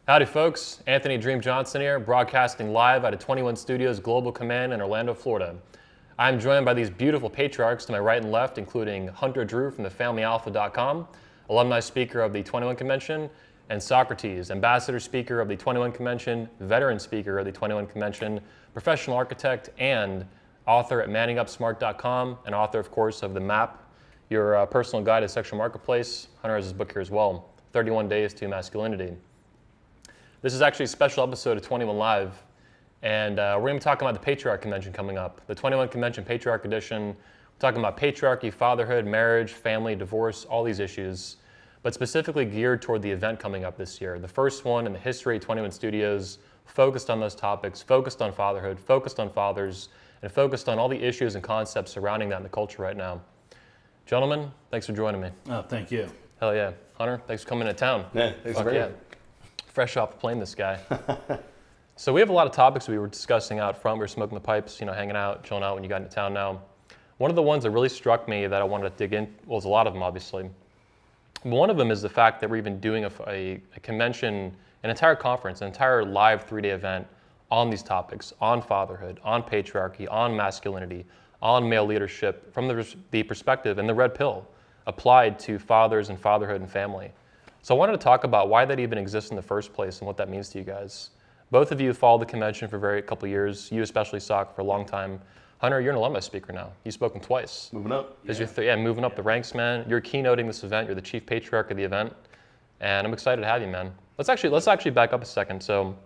Howdy folks, Anthony Dream Johnson here, broadcasting live out of 21 Studios Global Command in Orlando, Florida. I'm joined by these beautiful patriarchs to my right and left, including Hunter Drew from thefamilyalpha.com, alumni speaker of the 21 Convention, and Socrates, ambassador speaker of the 21 Convention, veteran speaker of the 21 Convention, professional architect, and author at manningupsmart.com, and author, of course, of The Map, your personal guide to sexual marketplace. Hunter has his book here as well, 31 Days to Masculinity. This is actually a special episode of 21 Live, and we're going to be talking about the Patriarch Convention coming up. The 21 Convention Patriarch Edition. We're talking about patriarchy, fatherhood, marriage, family, divorce, all these issues, but specifically geared toward the event coming up this year. The first one in the history of 21 Studios, focused on those topics, focused on fatherhood, focused on fathers, and focused on all the issues and concepts surrounding that in the culture right now. Gentlemen, thanks for joining me. Oh, thank you. Hell yeah. Hunter, thanks for coming to town. Yeah, thanks for yeah. Fresh off the plane, this guy. So we have a lot of topics we were discussing out front. We were smoking the pipes, hanging out, chilling out when you got into town now. One of the ones that really struck me that I wanted to dig in, well, there's a lot of them, obviously. One of them is the fact that we're even doing a convention, an entire conference, an entire live 3-day event on these topics, on fatherhood, on patriarchy, on masculinity, on male leadership, from the perspective and the red pill applied to fathers and fatherhood and family. So I wanted to talk about why that even exists in the first place and what that means to you guys. Both of you followed the convention for a couple years. You especially, Sock, for a long time. Hunter, you're an alumni speaker now. You've spoken twice. Moving up. Moving up the ranks, man. You're keynoting this event. You're the chief patriarch of the event, and I'm excited to have you, man. Let's actually back up a second. So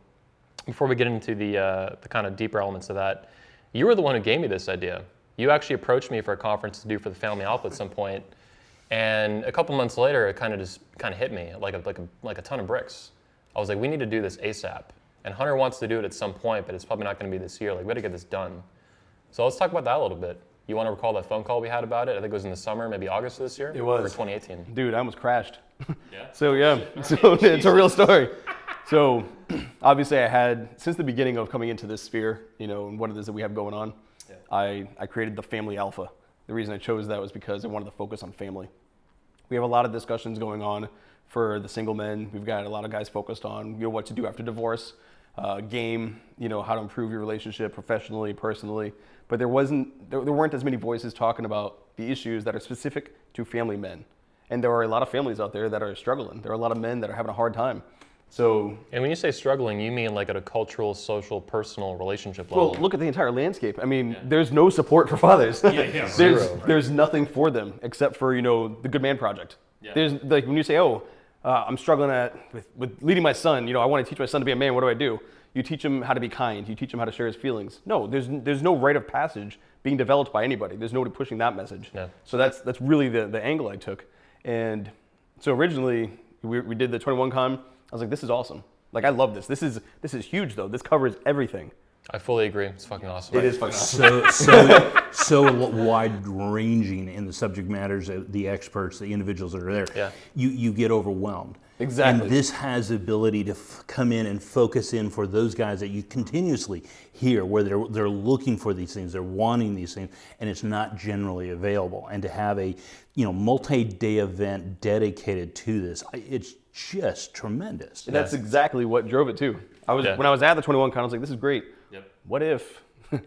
before we get into the kind of deeper elements of that, you were the one who gave me this idea. You actually approached me for a conference to do for the Family Alpha at some point. And a couple months later, it kind of hit me like a ton of bricks. I was like, we need to do this ASAP. And Hunter wants to do it at some point, but it's probably not going to be this year. Like, we got to get this done. So let's talk about that a little bit. You want to recall that phone call we had about it? I think it was in the summer, maybe August of this year? It was. Or 2018. Dude, I almost crashed. Yeah? So it's a real story. So obviously I had, since the beginning of coming into this sphere, and what it is that we have going on, I created the Family Alpha. The reason I chose that was because I wanted to focus on family. We have a lot of discussions going on for the single men. We've got a lot of guys focused on what to do after divorce, how to improve your relationship professionally, personally. But there weren't as many voices talking about the issues that are specific to family men. And there are a lot of families out there that are struggling. There are a lot of men that are having a hard time. So, and when you say struggling, you mean like at a cultural, social, personal relationship level? Well, look at the entire landscape. I mean, There's no support for fathers. There's nothing for them except for, the Good Man Project. Yeah. There's like when you say, I'm struggling with leading my son, I want to teach my son to be a man, what do? You teach him how to be kind. You teach him how to share his feelings. No, there's no rite of passage being developed by anybody. There's nobody pushing that message. Yeah. So that's really the angle I took. And so originally we did the 21 Con. I was like, this is awesome. Like, I love this. This is huge, though. This covers everything. I fully agree. It's fucking awesome. It is fucking awesome. So wide-ranging in the subject matters, the experts, the individuals that are there. Yeah. You get overwhelmed. Exactly. And this has the ability to come in and focus in for those guys that you continuously hear, where they're looking for these things, they're wanting these things, and it's not generally available. And to have a multi-day event dedicated to this, it's just tremendous. And that's exactly what drove it too. When I was at the 21 Con, I was like, this is great. Yep. What if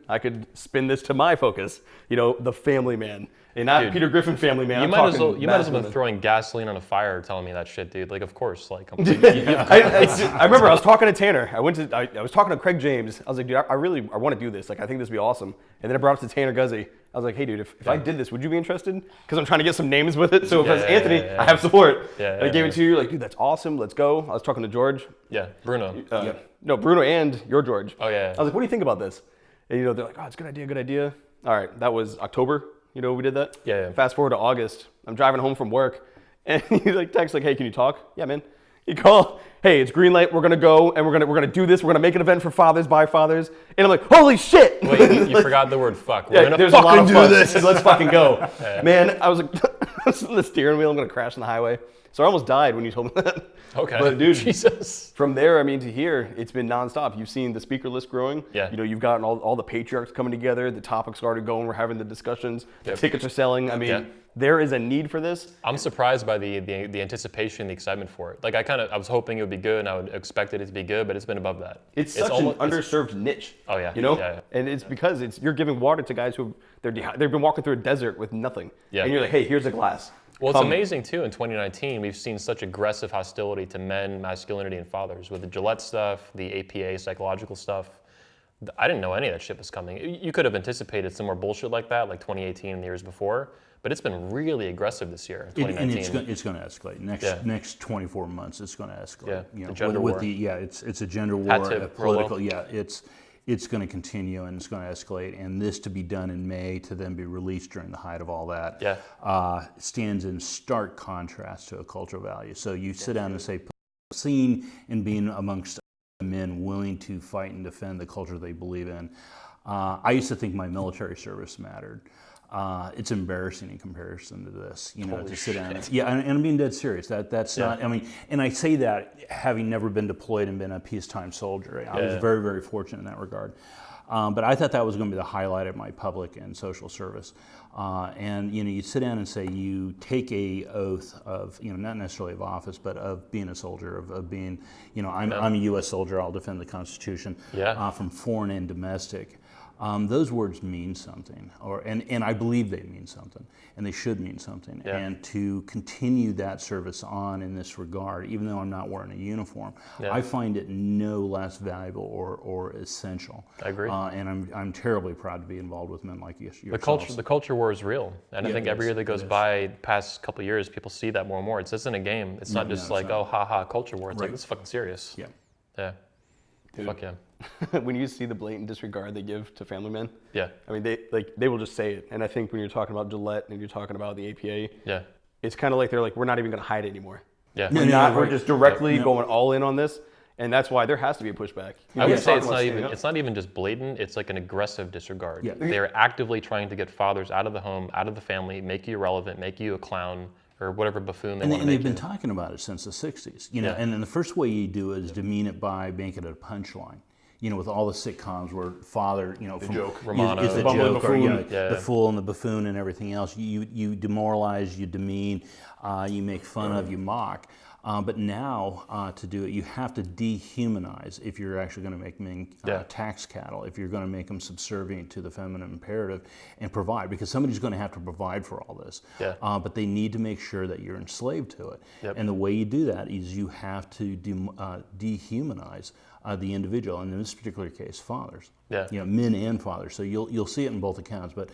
I could spin this to my focus? The family man, and not Peter Griffin family man. You might as well been throwing gasoline on a fire telling me that shit, dude. Like, of course. Like, I remember I was talking to Tanner. I was talking to Craig James. I was like, dude, I want to do this. Like, I think this would be awesome. And then I brought it to Tanner Guzzi. I was like, hey, dude, if I did this, would you be interested? Because I'm trying to get some names with it. So if it's Anthony, I have support. I gave it to you. Like, dude, that's awesome. Let's go. I was talking to George. Yeah, Bruno. No, Bruno and your George. Oh, yeah. I was like, what do you think about this? And, they're like, oh, it's a good idea. All right, that was October. We did that? Yeah. Fast forward to August. I'm driving home from work. And he texts like, hey, can you talk? Yeah, man. He called, hey, it's green light. We're going to go and we're going to do this. We're going to make an event for fathers by fathers. And I'm like, holy shit. Wait, you forgot the word fuck. We're going to fucking do this. Let's fucking go. Man, I was like, the steering wheel, I'm going to crash on the highway. So I almost died when you told me that. Okay. But dude, Jesus. From there, to here, it's been nonstop. You've seen the speaker list growing. Yeah. You've gotten all the patriarchs coming together. The topics started going. We're having the discussions. The tickets are selling. there is a need for this. I'm surprised by the anticipation, the excitement for it. Like I was hoping it would be good, and I would expect it to be good, but it's been above that. It's such an underserved niche. Oh yeah. You know, Yeah. and it's because you're giving water to guys who they've been walking through a desert with nothing. Yeah. And you're like, hey, here's a glass. Well, it's amazing too. In 2019, we've seen such aggressive hostility to men, masculinity, and fathers with the Gillette stuff, the APA psychological stuff. I didn't know any of that shit was coming. You could have anticipated some more bullshit like that, like 2018 and the years before. But it's been really aggressive this year, 2019. And it's going to escalate. Next 24 months, it's going to escalate. Yeah, you know, the gender war. It's a gender war, a political. Yeah, it's going to continue and it's going to escalate. And this to be done in May to then be released during the height of all that stands in stark contrast to a cultural value. So you sit down and say, seen and being amongst men willing to fight and defend the culture they believe in. I used to think my military service mattered. It's embarrassing in comparison to this, you know, Holy to sit down. shit. Yeah, and I'm being dead serious. That's not. I mean, and I say that having never been deployed and been a peacetime soldier. I was very, very fortunate in that regard. But I thought that was going to be the highlight of my public and social service. And you know, you sit down and say you take a oath of, you know, not necessarily of office, but of being a soldier, of being, you know, I'm a U.S. soldier. I'll defend the Constitution from foreign and domestic. Those words mean something, and I believe they mean something, and they should mean something. Yeah. And to continue that service on in this regard, even though I'm not wearing a uniform, I find it no less valuable or essential. I agree. And I'm terribly proud to be involved with men like you. The culture war is real, and I think every year that goes by, past couple of years, people see that more and more. It isn't a game. It's not just like, oh, haha, culture war. It's like, it's fucking serious. Yeah. Yeah. Dude. Fuck yeah. When you see the blatant disregard they give to family men, I mean, they will just say it. And I think when you're talking about Gillette and you're talking about the APA, it's kind of like they're like, we're not even going to hide it anymore. Yeah. We're just directly going all in on this, and that's why there has to be a pushback. I would say it's not even just blatant. It's like an aggressive disregard. Yeah. They are actively trying to get fathers out of the home, out of the family, make you irrelevant, make you a clown, or whatever buffoon they want to make. And they've been talking about it since the 60s. You know, and then the first way you do it is demean it by making it a punchline. You know, with all the sitcoms where father, you know, the joke, Romano, is the joke, or, you know, buffoon. the fool and the buffoon and everything else. You demoralize, you demean, you make fun of, you mock. But now, to do it, you have to dehumanize if you're actually going to make men tax cattle, if you're going to make them subservient to the feminine imperative and provide, because somebody's going to have to provide for all this. But they need to make sure that you're enslaved to it. And the way you do that is you have to dehumanize the individual, and in this particular case, fathers. You know, men and fathers. So you'll see it in both accounts, but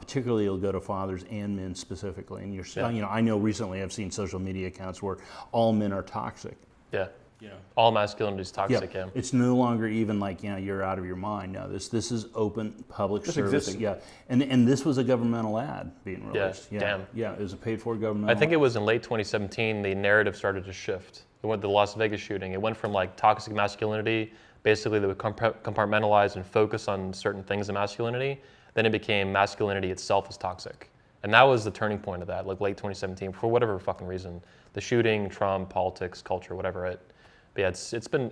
particularly it'll go to fathers and men specifically. And you know, I know recently I've seen social media accounts where all men are toxic. You know, all masculinity is toxic. It's no longer even like, you know, you're out of your mind. No, this is open public service. Existing. And this was a governmental ad being released. Damn. It was a paid for governmental. I think it was in late 2017 the narrative started to shift. It went to the Las Vegas shooting. It went from like toxic masculinity, basically they would compartmentalize and focus on certain things in masculinity. Then it became masculinity itself is toxic. And that was the turning point of that, like late 2017, for whatever fucking reason. The shooting, Trump, politics, culture, whatever it. But yeah,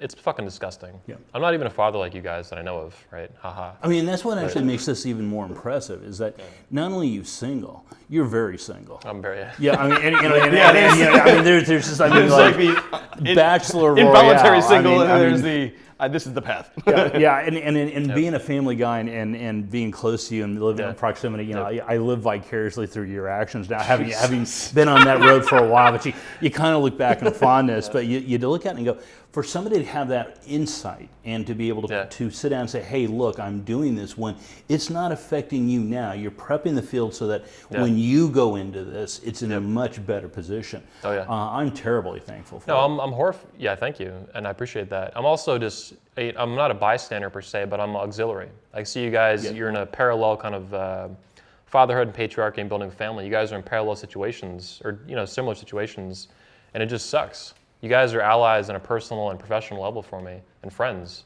it's fucking disgusting. I'm not even a father like you guys that I know of, right? Haha. I mean, that's what actually makes this even more impressive, is that not only are you single, you're very single. I'm very I mean, I mean, there's just, I mean, like bachelor royale. Involuntary single, and there's the this is the path. And being a family guy and being close to you and living in proximity, you know, I live vicariously through your actions now, having been on that road for a while. But you kind of look back in fondness, but you look at it and go, for somebody to have that insight and to be able to sit down and say, hey, look, I'm doing this when it's not affecting you now. You're prepping the field so that when you go into this, it's in a much better position. I'm terribly thankful for it. I'm horrified. Yeah, thank you. And I appreciate that. I'm also I'm not a bystander per se, but I'm auxiliary. I see you guys, you're in a parallel kind of fatherhood and patriarchy and building a family. You guys are in parallel situations or, you know, similar situations, and it just sucks. You guys are allies on a personal and professional level for me and friends.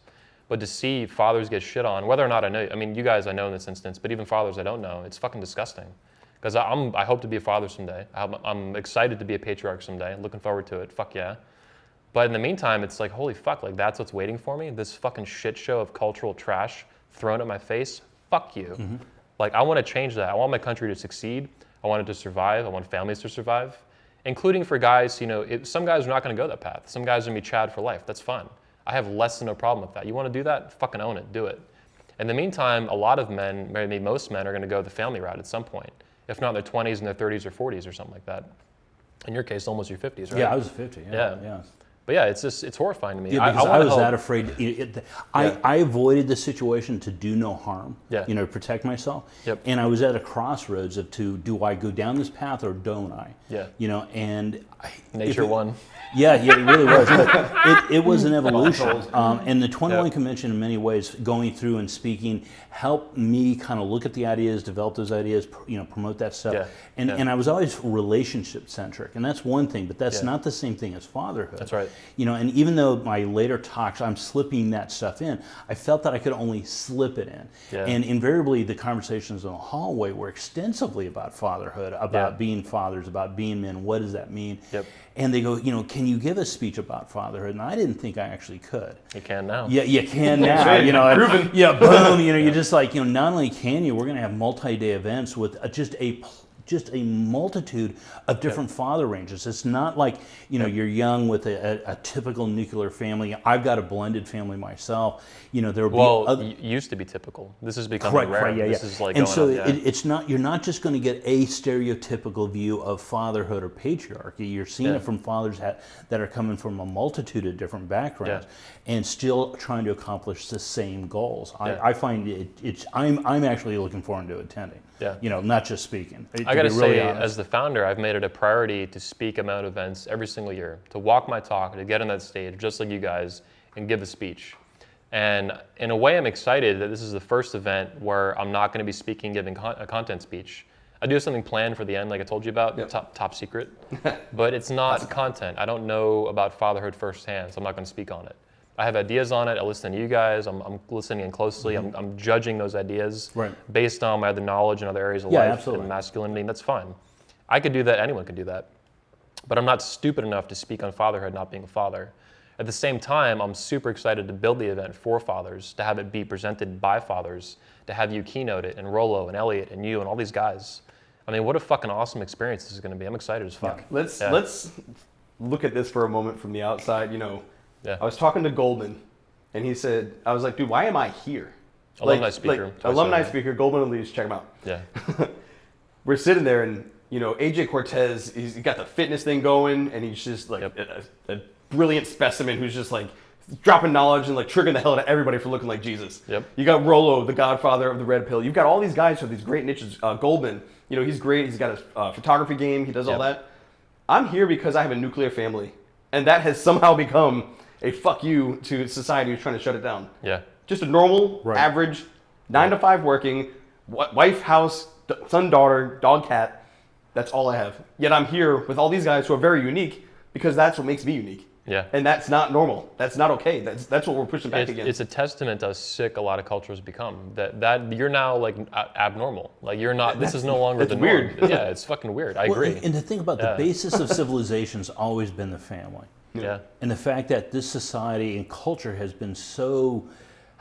But to see fathers get shit on, whether or not I know, I mean, you guys I know in this instance, but even fathers I don't know, it's fucking disgusting. Because I hope to be a father someday. I'm excited to be a patriarch someday. Looking forward to it. Fuck yeah. But in the meantime, it's like, holy fuck, like that's what's waiting for me? This fucking shit show of cultural trash thrown at my face? Fuck you. Like, I want to change that. I want my country to succeed. I want it to survive. I want families to survive, including for guys, some guys are not going to go that path. Some guys are going to be Chad for life. That's fun. I have less than no problem with that. You want to do that? Fucking own it. Do it. In the meantime, a lot of men, maybe most men, are going to go the family route at some point. If not in their 20s and their 30s or 40s or something like that. In your case, almost your 50s, right? Yeah, I was 50. Yeah. But yeah, it's horrifying to me. Yeah, because I was that afraid. I avoided the situation to do no harm, to protect myself. Yep. And I was at a crossroads of do I go down this path or don't I? Yeah. And Nature won. Yeah, it really was. But it was an evolution. And the 21 Convention, in many ways, going through and speaking, helped me kind of look at the ideas, develop those ideas, promote that stuff. Yeah. And I was always relationship centric, and that's one thing, but that's not the same thing as fatherhood. That's right. And even though my later talks, I'm slipping that stuff in, I felt that I could only slip it in. Yeah. And invariably, the conversations in the hallway were extensively about fatherhood, about being fathers, about being men. What does that mean? Yep. And they go, can you give a speech about fatherhood? And I didn't think I actually could. You can now. Yeah, you can now. Proven. Yeah, boom. You're just like, not only can you, we're going to have multi-day events with just a multitude of different father ranges. It's not like, you're young with a typical nuclear family. I've got a blended family myself. It used to be typical. This is becoming rare. Right, yeah. This is like and going so up, it's not, you're not just going to get a stereotypical view of fatherhood or patriarchy. You're seeing it from fathers that are coming from a multitude of different backgrounds and still trying to accomplish the same goals. I find I'm actually looking forward to attending. Yeah. Not just speaking. I got to say, as the founder, I've made it a priority to speak about events every single year, to walk my talk, to get on that stage, just like you guys, and give a speech. And in a way, I'm excited that this is the first event where I'm not going to be speaking, giving a content speech. I do have something planned for the end, like I told you about, top secret, but it's not content. I don't know about fatherhood firsthand, so I'm not going to speak on it. I have ideas on it. I listen to you guys. I'm listening in closely. I'm judging those ideas based on my other knowledge in other areas of life and masculinity. And that's fine. I could do that. Anyone could do that. But I'm not stupid enough to speak on fatherhood not being a father. At the same time, I'm super excited to build the event for fathers, to have it be presented by fathers, to have you keynote it, and Rollo and Elliot and you and all these guys. I mean, what a fucking awesome experience this is going to be. I'm excited as fuck. Yeah. Let's look at this for a moment from the outside. I was talking to Goldman, and he said, I was like, dude, why am I here? Alumni speaker. Alumni speaker, Goldman Elise, check him out. Yeah. We're sitting there, and, AJ Cortez, he's got the fitness thing going, and he's just like a brilliant specimen who's just like dropping knowledge and like triggering the hell out of everybody for looking like Jesus. Yep. You got Rollo, the godfather of the red pill. You've got all these guys who have these great niches. Goldman, he's great. He's got a photography game. He does all that. I'm here because I have a nuclear family, and that has somehow become a fuck you to society who's trying to shut it down. Yeah. Just a normal, average, 9 to 5 working, wife, house, son, daughter, dog, cat. That's all I have. Yet I'm here with all these guys who are very unique because that's what makes me unique. Yeah. And that's not normal. That's not okay. That's what we're pushing back against. It's a testament to how sick a lot of cultures become. That you're now like abnormal. Like you're not. This is no longer the norm. Weird. Yeah, it's fucking weird. I agree. And to think about the basis of civilization's always been the family. Yeah. And the fact that this society and culture has been so,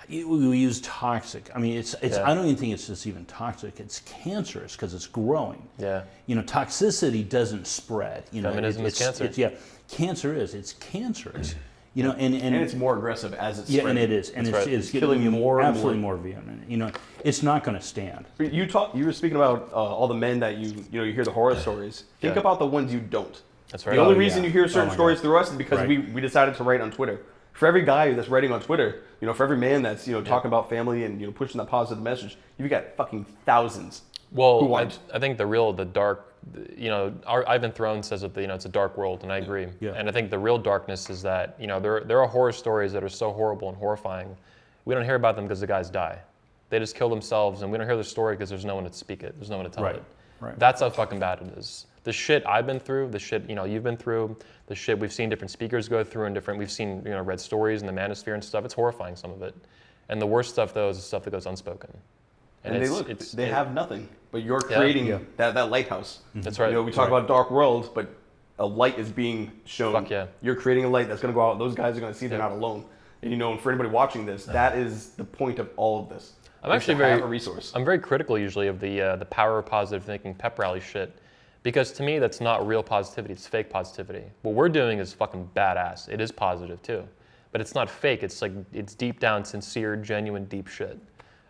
we use toxic. I mean, it's. I don't even think it's just even toxic. It's cancerous because it's growing. Yeah. Toxicity doesn't spread. Feminism is cancer. Cancer is. It's cancerous. And it's more aggressive as it's spreading. Yeah, and it is, and it's killing you more, absolutely more vehement. It's not going to stand. You were speaking about all the men that you hear the horror stories. Think about the ones you don't. That's right. The only reason you hear certain stories through us is because we decided to write on Twitter. For every guy that's writing on Twitter, for every man that's talking about family and pushing that positive message, you've got fucking thousands. Well, I think the dark. Ivan Throne says that it's a dark world, and I agree. Yeah. And I think the real darkness is that there are horror stories that are so horrible and horrifying. We don't hear about them because the guys die. They just kill themselves, and we don't hear the story because there's no one to speak it. There's no one to tell it. Right. That's how fucking bad it is. The shit I've been through, the shit you've been through, the shit we've seen different speakers go through, and we've seen read stories in the manosphere and stuff. It's horrifying, some of it. And the worst stuff though is the stuff that goes unspoken. And they have nothing, but you're creating that lighthouse. That's right. We talk about dark world, but a light is being shown. Fuck yeah. You're creating a light that's going to go out. Those guys are going to see they're not alone. And and for anybody watching this, that is the point of all of this. I'm actually have a resource. I'm very critical usually of the power of positive thinking pep rally shit, because to me that's not real positivity. It's fake positivity. What we're doing is fucking badass. It is positive too, but it's not fake. It's like it's deep down, sincere, genuine, deep shit,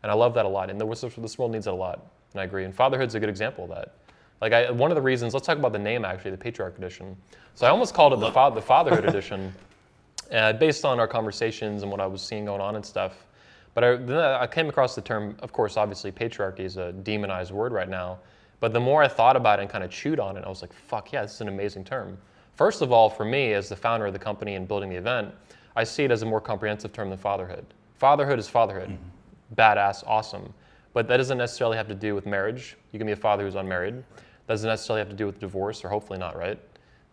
and I love that a lot. And this world needs it a lot, and I agree. And fatherhood's a good example of that. Like one of the reasons. Let's talk about the name actually, the Patriarch Edition. So I almost called it the Fatherhood Edition, based on our conversations and what I was seeing going on and stuff. But then I came across the term, of course, obviously patriarchy is a demonized word right now, but the more I thought about it and kind of chewed on it, I was like, fuck yeah, this is an amazing term. First of all, for me, as the founder of the company and building the event, I see it as a more comprehensive term than fatherhood. Fatherhood is fatherhood. Badass, awesome. But that doesn't necessarily have to do with marriage. You can be a father who's unmarried. That doesn't necessarily have to do with divorce, or hopefully not, right?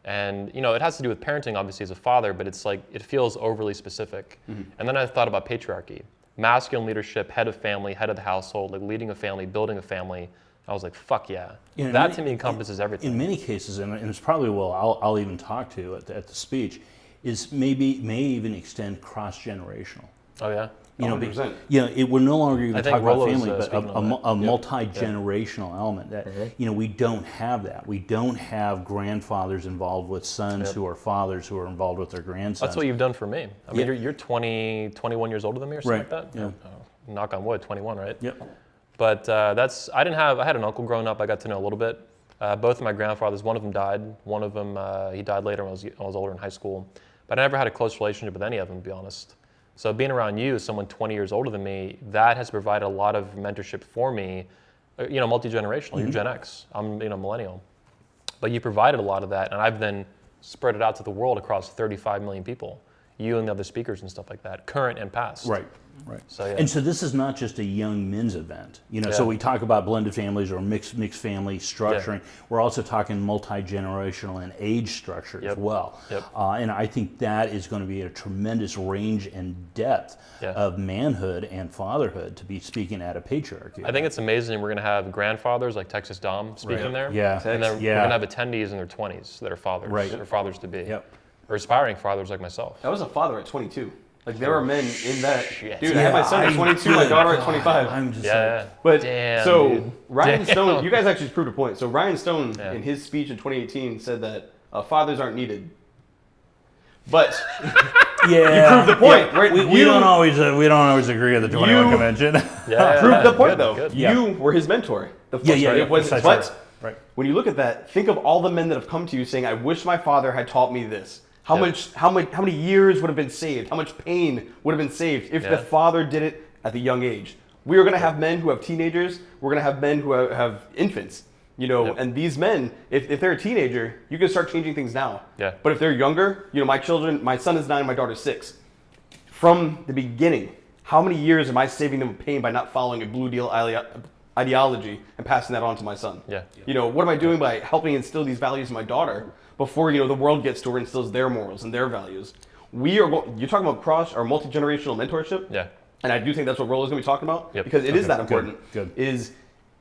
And it has to do with parenting, obviously, as a father, but it's like, it feels overly specific. And then I thought about patriarchy. Masculine leadership, head of family, head of the household, like leading a family, building a family. I was like, fuck yeah. That to me encompasses everything. In many cases, and it's probably I'll even talk to at the speech, may even extend cross-generational. Oh yeah? 100%. We're no longer going to talk about Rolo's, family, but speaking a multi-generational element that, we don't have that. We don't have grandfathers involved with sons who are fathers who are involved with their grandsons. That's what you've done for me. I mean, you're 20, 21 years older than me or something like that? Yeah. Oh, knock on wood, 21, right? Yep. But I had an uncle growing up I got to know a little bit. Both of my grandfathers, one of them died. One of them, he died later when I was older in high school. But I never had a close relationship with any of them, to be honest. So being around you, someone 20 years older than me, that has provided a lot of mentorship for me, multi-generational. You're Gen X, I'm millennial. But you provided a lot of that, and I've then spread it out to the world across 35 million people. You and the other speakers and stuff like that, current and past. Right. So, yeah. And so this is not just a young men's event. So we talk about blended families or mixed family structuring. We're also talking multi-generational and age structure as well. And I think that is going to be a tremendous range and depth of manhood and fatherhood to be speaking at a patriarchy. I think it's amazing. We're going to have grandfathers like Texas Dom speaking there. Yeah. And then we're going to have attendees in their 20s that are fathers or fathers to be. Or aspiring fathers like myself. I was a father at 22. Like there were men in that. Shit. Dude, I had my son at 22, my daughter at 25. I'm just But damn, so dude. Ryan Stone, you guys actually proved a point. So Ryan Stone in his speech in 2018 said that fathers aren't needed. But you proved the point, right? We don't always agree at the 21 convention. Proved the point though. Good. You were his mentor. It was, but when you look at that, think of all the men that have come to you saying, "I wish my father had taught me this." How many years would have been saved? How much pain would have been saved if the father did it at the young age? We are going to have men who have teenagers. We're going to have men who have infants. And these men, if they're a teenager, you can start changing things now. But if they're younger, my son is 9, my daughter's 6. From the beginning, how many years am I saving them pain by not following a Blue Deal ideology and passing that on to my son? What am I doing by helping instill these values in my daughter before the world gets to where it instills their morals and their values? You're talking about cross or multi-generational mentorship. And I do think that's what Rolo's going to be talking about because it is that important. Good. Is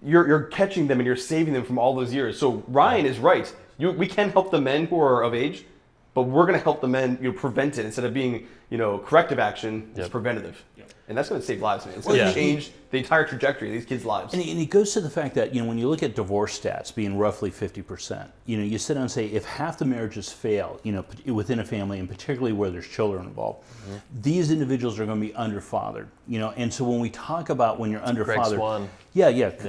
you're catching them and you're saving them from all those years. So Ryan is right. We can help the men who are of age, but we're going to help the men prevent it instead of being corrective action. It's preventative. And that's going to save lives, man. It's going to change the entire trajectory of these kids' lives. And it goes to the fact that, when you look at divorce stats being roughly 50%, you sit down and say, if half the marriages fail, within a family, and particularly where there's children involved, these individuals are going to be underfathered, and so when we talk about when you're underfathered,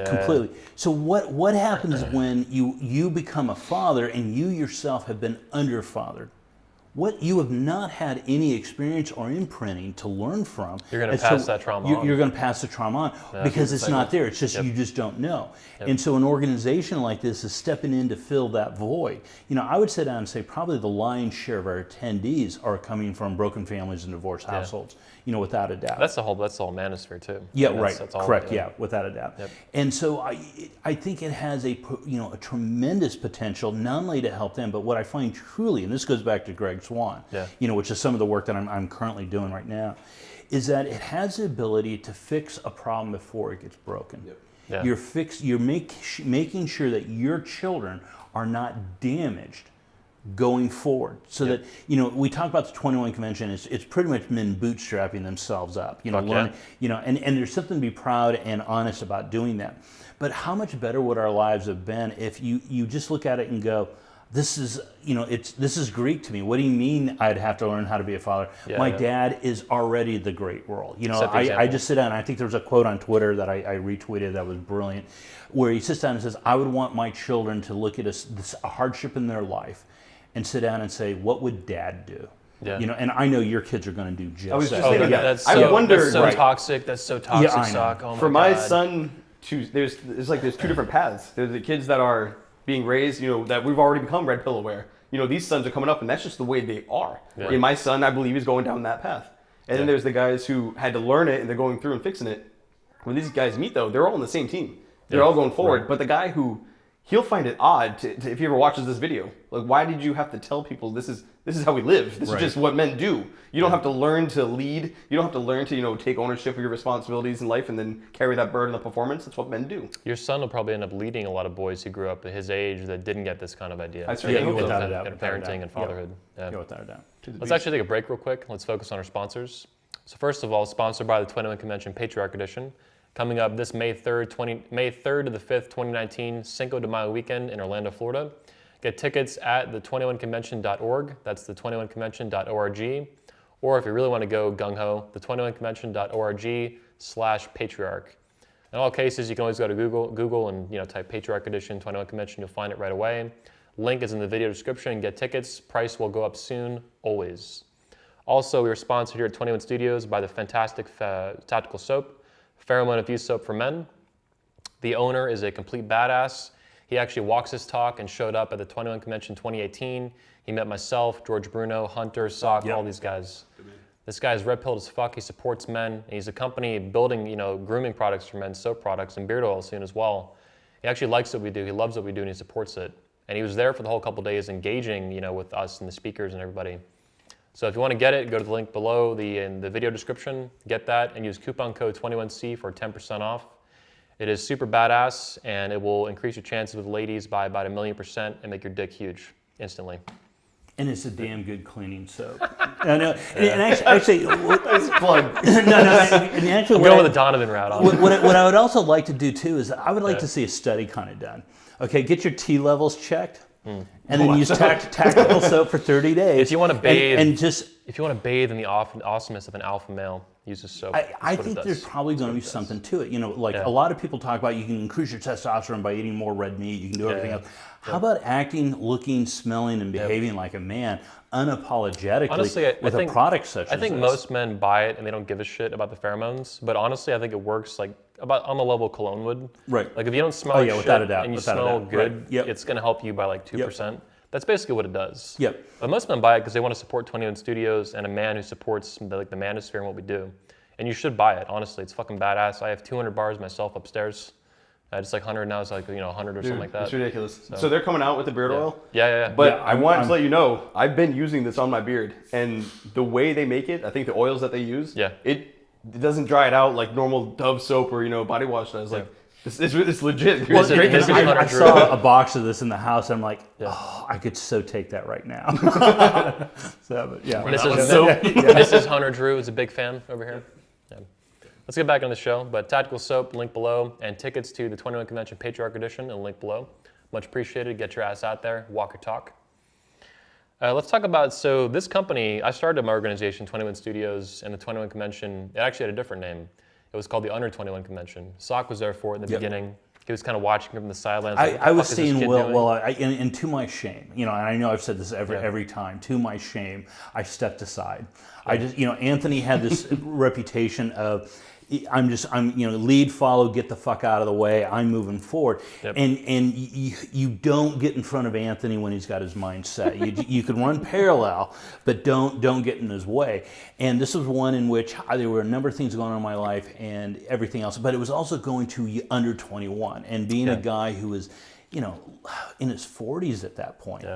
completely. So what happens when you become a father and you yourself have been underfathered? What you have not had any experience or imprinting to learn from. You're going to pass that trauma on. You're going to pass the trauma on because it's not there. It's just you just don't know. And so an organization like this is stepping in to fill that void. I would sit down and say probably the lion's share of our attendees are coming from broken families and divorced households. Without a doubt. That's the whole manosphere too. That's correct. Without a doubt. And so I think it has a tremendous potential not only to help them, but what I find truly, and this goes back to Greg Swan, which is some of the work that I'm currently doing right now, is that it has the ability to fix a problem before it gets broken. You're making sure that your children are not damaged going forward, so that we talk about the 21 Convention. It's pretty much men bootstrapping themselves up, learning, and there's something to be proud and honest about doing that. But how much better would our lives have been if you just look at it and go, this is this is Greek to me. What do you mean I'd have to learn how to be a father? My dad is already the great role. I just sit down, and I think there was a quote on Twitter that I retweeted that was brilliant, where he sits down and says, I would want my children to look at a hardship in their life and sit down and say, what would dad do? Yeah. And I know your kids are going to do just that. I was just thinking that. That's I wondered, that's so toxic. That's so toxic, I know. Sock. Oh For my my God. son, there's two different paths. There's the kids that are being raised, that we've already become red pill aware. These sons are coming up, and that's just the way they are. Yeah. And my son, I believe, is going down that path. And then there's the guys who had to learn it, and they're going through and fixing it. When these guys meet, though, they're all on the same team. They're all going forward. Right. But the guy he'll find it odd to if he ever watches this video. Like, why did you have to tell people this is how we live? This is just what men do. You don't have to learn to lead. You don't have to learn to take ownership of your responsibilities in life and then carry that burden of performance. That's what men do. Your son will probably end up leading a lot of boys who grew up at his age that didn't get this kind of idea. I certainly hope without a doubt. Parenting and fatherhood. Yeah, without a doubt. Let's actually take a break real quick. Let's focus on our sponsors. So first of all, sponsored by the 21 Convention Patriarch Edition. Coming up this May 3rd to the 5th, 2019, Cinco de Mayo weekend in Orlando, Florida. Get tickets at the21convention.org. That's the21convention.org. Or if you really want to go gung-ho, the21convention.org/patriarch. In all cases, you can always go to Google and type Patriarch Edition 21 Convention. You'll find it right away. Link is in the video description. Get tickets. Price will go up soon, always. Also, we are sponsored here at 21 Studios by the fantastic tactical soap, Pheromone Infused Soap for Men. The owner is a complete badass. He actually walks his talk and showed up at the 21 Convention 2018. He met myself, George Bruno, Hunter, Sock, all these guys. This guy is red-pilled as fuck. He supports men. And he's a company building, grooming products for men, soap products, and beard oil soon as well. He actually likes what we do. He loves what we do, and he supports it. And he was there for the whole couple days engaging, with us and the speakers and everybody. So if you want to get it, go to the link below in the video description, get that, and use coupon code 21C for 10% off. It is super badass, and it will increase your chances with ladies by about 1,000,000% and make your dick huge instantly. And it's a damn good cleaning soap. And actually, Nice plug. And actually, Go with the Donovan route on it. What I would also like to do too is I would like to see a study kind of done. Okay, get your T levels checked. And then use tactical soap for 30 days. If you want to bathe, if you want to bathe in the awesomeness of an alpha male, use this soap. I think there's probably going to be something to it. A lot of people talk about you can increase your testosterone by eating more red meat. You can do everything else. How about acting, looking, smelling, and behaving like a man unapologetically honestly, with a product such as this? I think most men buy it and they don't give a shit about the pheromones. But honestly, I think it works about on the level cologne would. Right. Like if you don't smell like shit without a doubt, and you without a smell doubt. good, Right. Yep. it's going to help you by 2%. Yep. That's basically what it does. Yep. But most men buy it because they want to support 21 Studios and a man who supports the manosphere and what we do. And you should buy it, honestly. It's fucking badass. I have 200 bars myself upstairs. Just 100 now, it's 100 or something like that. It's ridiculous. So they're coming out with the beard oil? Yeah. But I wanted to let you know, I've been using this on my beard, and the way they make it, I think the oils that they use, it doesn't dry it out like normal Dove soap or body wash does. It's legit. Well, I saw a box of this in the house, and I'm like, I could so take that right now. Mrs. Hunter Drew is a big fan over here. Yeah. Let's get back on the show. But Tactical Soap, link below, and tickets to the 21 Convention Patriarch Edition, and link below. Much appreciated. Get your ass out there. Walk your talk. Let's talk about, this company, I started my organization, 21 Studios, and the 21 Convention, it actually had a different name. It was called the Under 21 Convention. Sock was there for it in the beginning. He was kind of watching from the sidelines. I was seeing and to my shame, and I know I've said this every time. To my shame, I stepped aside. I just, Anthony had this reputation of, I'm lead, follow, get the fuck out of the way. I'm moving forward, and you don't get in front of Anthony when he's got his mind set. You can run parallel, but don't get in his way. And this was one in which there were a number of things going on in my life and everything else, but it was also going to under 21 and being a guy who was, in his 40s at that point.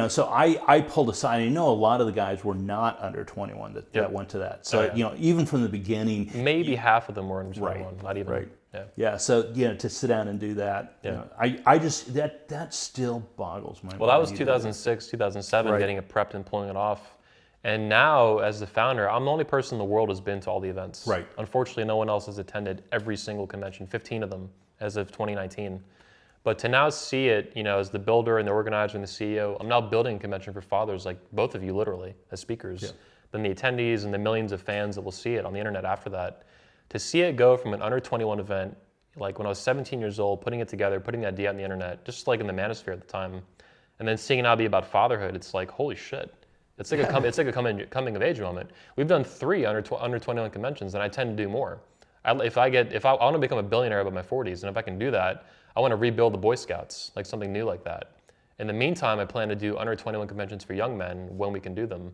So I pulled aside. I know a lot of the guys were not under 21 that went to that. So even from the beginning, maybe half of them were under 21, not even. Right. Yeah. Yeah. So to sit down and do that, I just that still boggles my mind. Well, that was 2006, 2007, getting it prepped and pulling it off. And now, as the founder, I'm the only person in the world who's been to all the events. Right. Unfortunately, no one else has attended every single convention, 15 of them as of 2019. But to now see it, as the builder and the organizer and the CEO, I'm now building a convention for fathers, like both of you literally, as speakers. Then the attendees and the millions of fans that will see it on the internet after that. To see it go from an under 21 event, like when I was 17 years old, putting it together, putting the idea on the internet, just like in the manosphere at the time, and then seeing it now be about fatherhood, it's like, holy shit. It's like a coming of age moment. We've done 3 under 21 conventions, and I tend to do more. I want to become a billionaire by my 40s, and if I can do that, I want to rebuild the Boy Scouts, like something new like that. In the meantime, I plan to do under 21 conventions for young men when we can do them.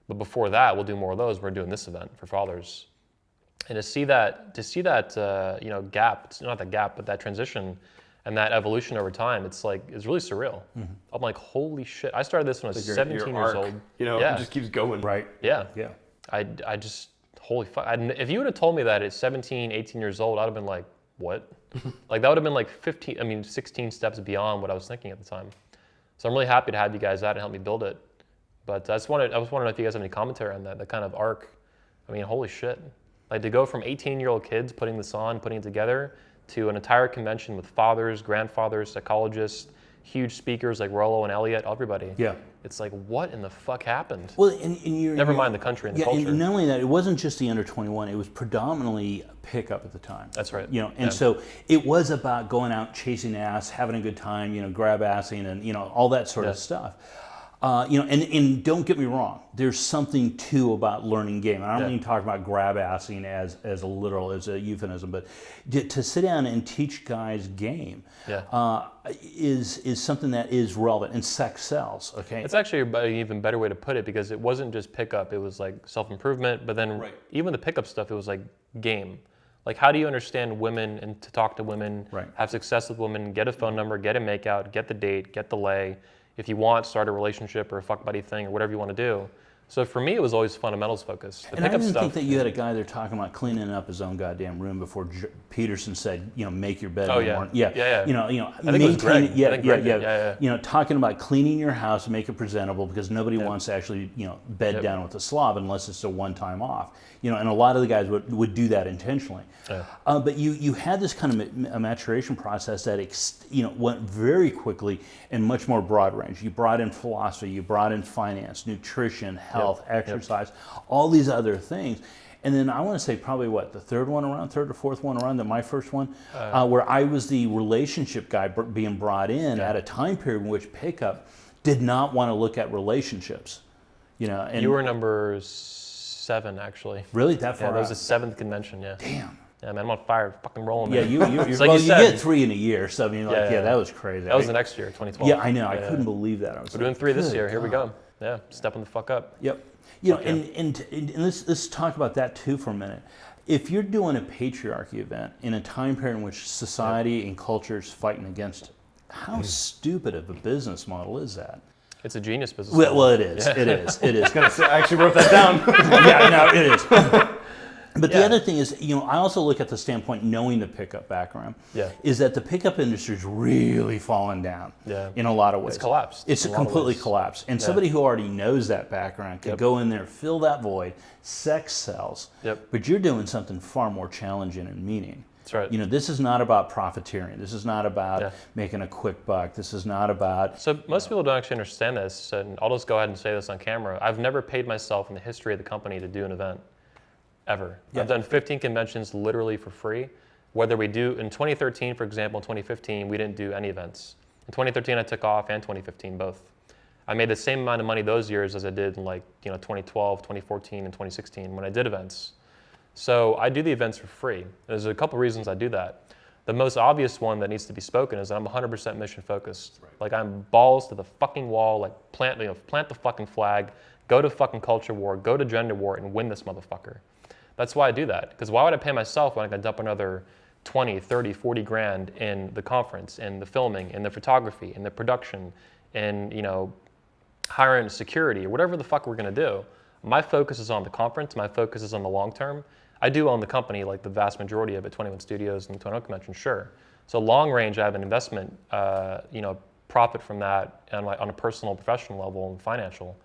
But before that, we'll do more of those. We're doing this event for fathers. And to see that gap, not that gap, but that transition and that evolution over time, it's really surreal. I'm like, holy shit. I started this when I was 17 years old. It just keeps going. Right. Yeah. Yeah. I just, holy fuck. If you would have told me that at 17, 18 years old, I'd have been like, what? That would have been 16 steps beyond what I was thinking at the time. So I'm really happy to have you guys out and help me build it. But I was wondering if you guys have any commentary on that kind of arc. Holy shit. To go from 18-year-old kids putting this on, putting it together, to an entire convention with fathers, grandfathers, psychologists, huge speakers like Rollo and Elliot, everybody. Yeah. It's like, what in the fuck happened? Well, and Never mind the country and the culture. And not only that, it wasn't just the under 21, it was predominantly pickup at the time. That's right. So it was about going out, chasing ass, having a good time, grab assing and, all that sort of stuff. And don't get me wrong, there's something too about learning game. And I don't even talk about grab assing as a literal, as a euphemism, but to sit down and teach guys game is something that is relevant, and sex sells. Okay, it's actually an even better way to put it, because it wasn't just pickup; it was like self-improvement. But then even the pickup stuff, it was like game. Like, how do you understand women and to talk to women, have success with women, get a phone number, get a makeout, get the date, get the lay. If you want, start a relationship or a fuck buddy thing or whatever you want to do. So for me, it was always fundamentals focused. And I didn't think that you had a guy there talking about cleaning up his own goddamn room before Peterson said, make your bed. Oh yeah. Yeah. I think it was Greg. Talking about cleaning your house and make it presentable, because nobody wants to actually, bed down with a slob unless it's a one-time off. And a lot of the guys would do that intentionally. Yeah. But you had this kind of a maturation process that went very quickly and much more broad range. You brought in philosophy, you brought in finance, nutrition, health, exercise, all these other things. And then I want to say probably the third or fourth one around, my first one, where I was the relationship guy being brought in at a time period in which pickup did not want to look at relationships. And you were number 7, actually. Really? That far? Yeah, that was the 7th convention. Yeah. Damn. Yeah, man, I'm on fire, fucking rolling. Yeah, man. you like you get 3 in a year, so that was crazy. That was the next year, 2012. Yeah, I know. I couldn't believe that. We're doing 3 this year. Here we go. Yeah, stepping the fuck up. Yep. And let's talk about that too for a minute. If you're doing a patriarchy event in a time period in which society and culture is fighting against it, how stupid of a business model is that? It's a genius business model. Well, it is. It is. It is. I actually wrote that down. Yeah, no, it is. But the other thing is, I also look at the standpoint, knowing the pickup background, is that the pickup industry's really fallen down in a lot of ways. It's collapsed. It's completely collapsed. And somebody who already knows that background can go in there, fill that void, sex sells, but you're doing something far more challenging and meaning. That's right. This is not about profiteering. This is not about making a quick buck. This is not about... So most people don't actually understand this, and I'll just go ahead and say this on camera. I've never paid myself in the history of the company to do an event. Ever. I've done 15 conventions literally for free. Whether we do, in 2013, for example, in 2015, we didn't do any events. In 2013, I took off, and 2015, both. I made the same amount of money those years as I did in 2012, 2014, and 2016 when I did events. So I do the events for free. There's a couple reasons I do that. The most obvious one that needs to be spoken is that I'm 100% mission focused. Like, I'm balls to the fucking wall, plant the fucking flag, go to fucking culture war, go to gender war, and win this motherfucker. That's why I do that. Because why would I pay myself when I can dump another 20, 30, 40 grand in the conference, in the filming, in the photography, in the production, in, hiring security or whatever the fuck we're going to do, my focus is on the conference. My focus is on the long term. I do own the company, like the vast majority of it, 21 Studios and the 21 Convention, sure. So long range, I have an investment, profit from that on a personal, professional level and financial.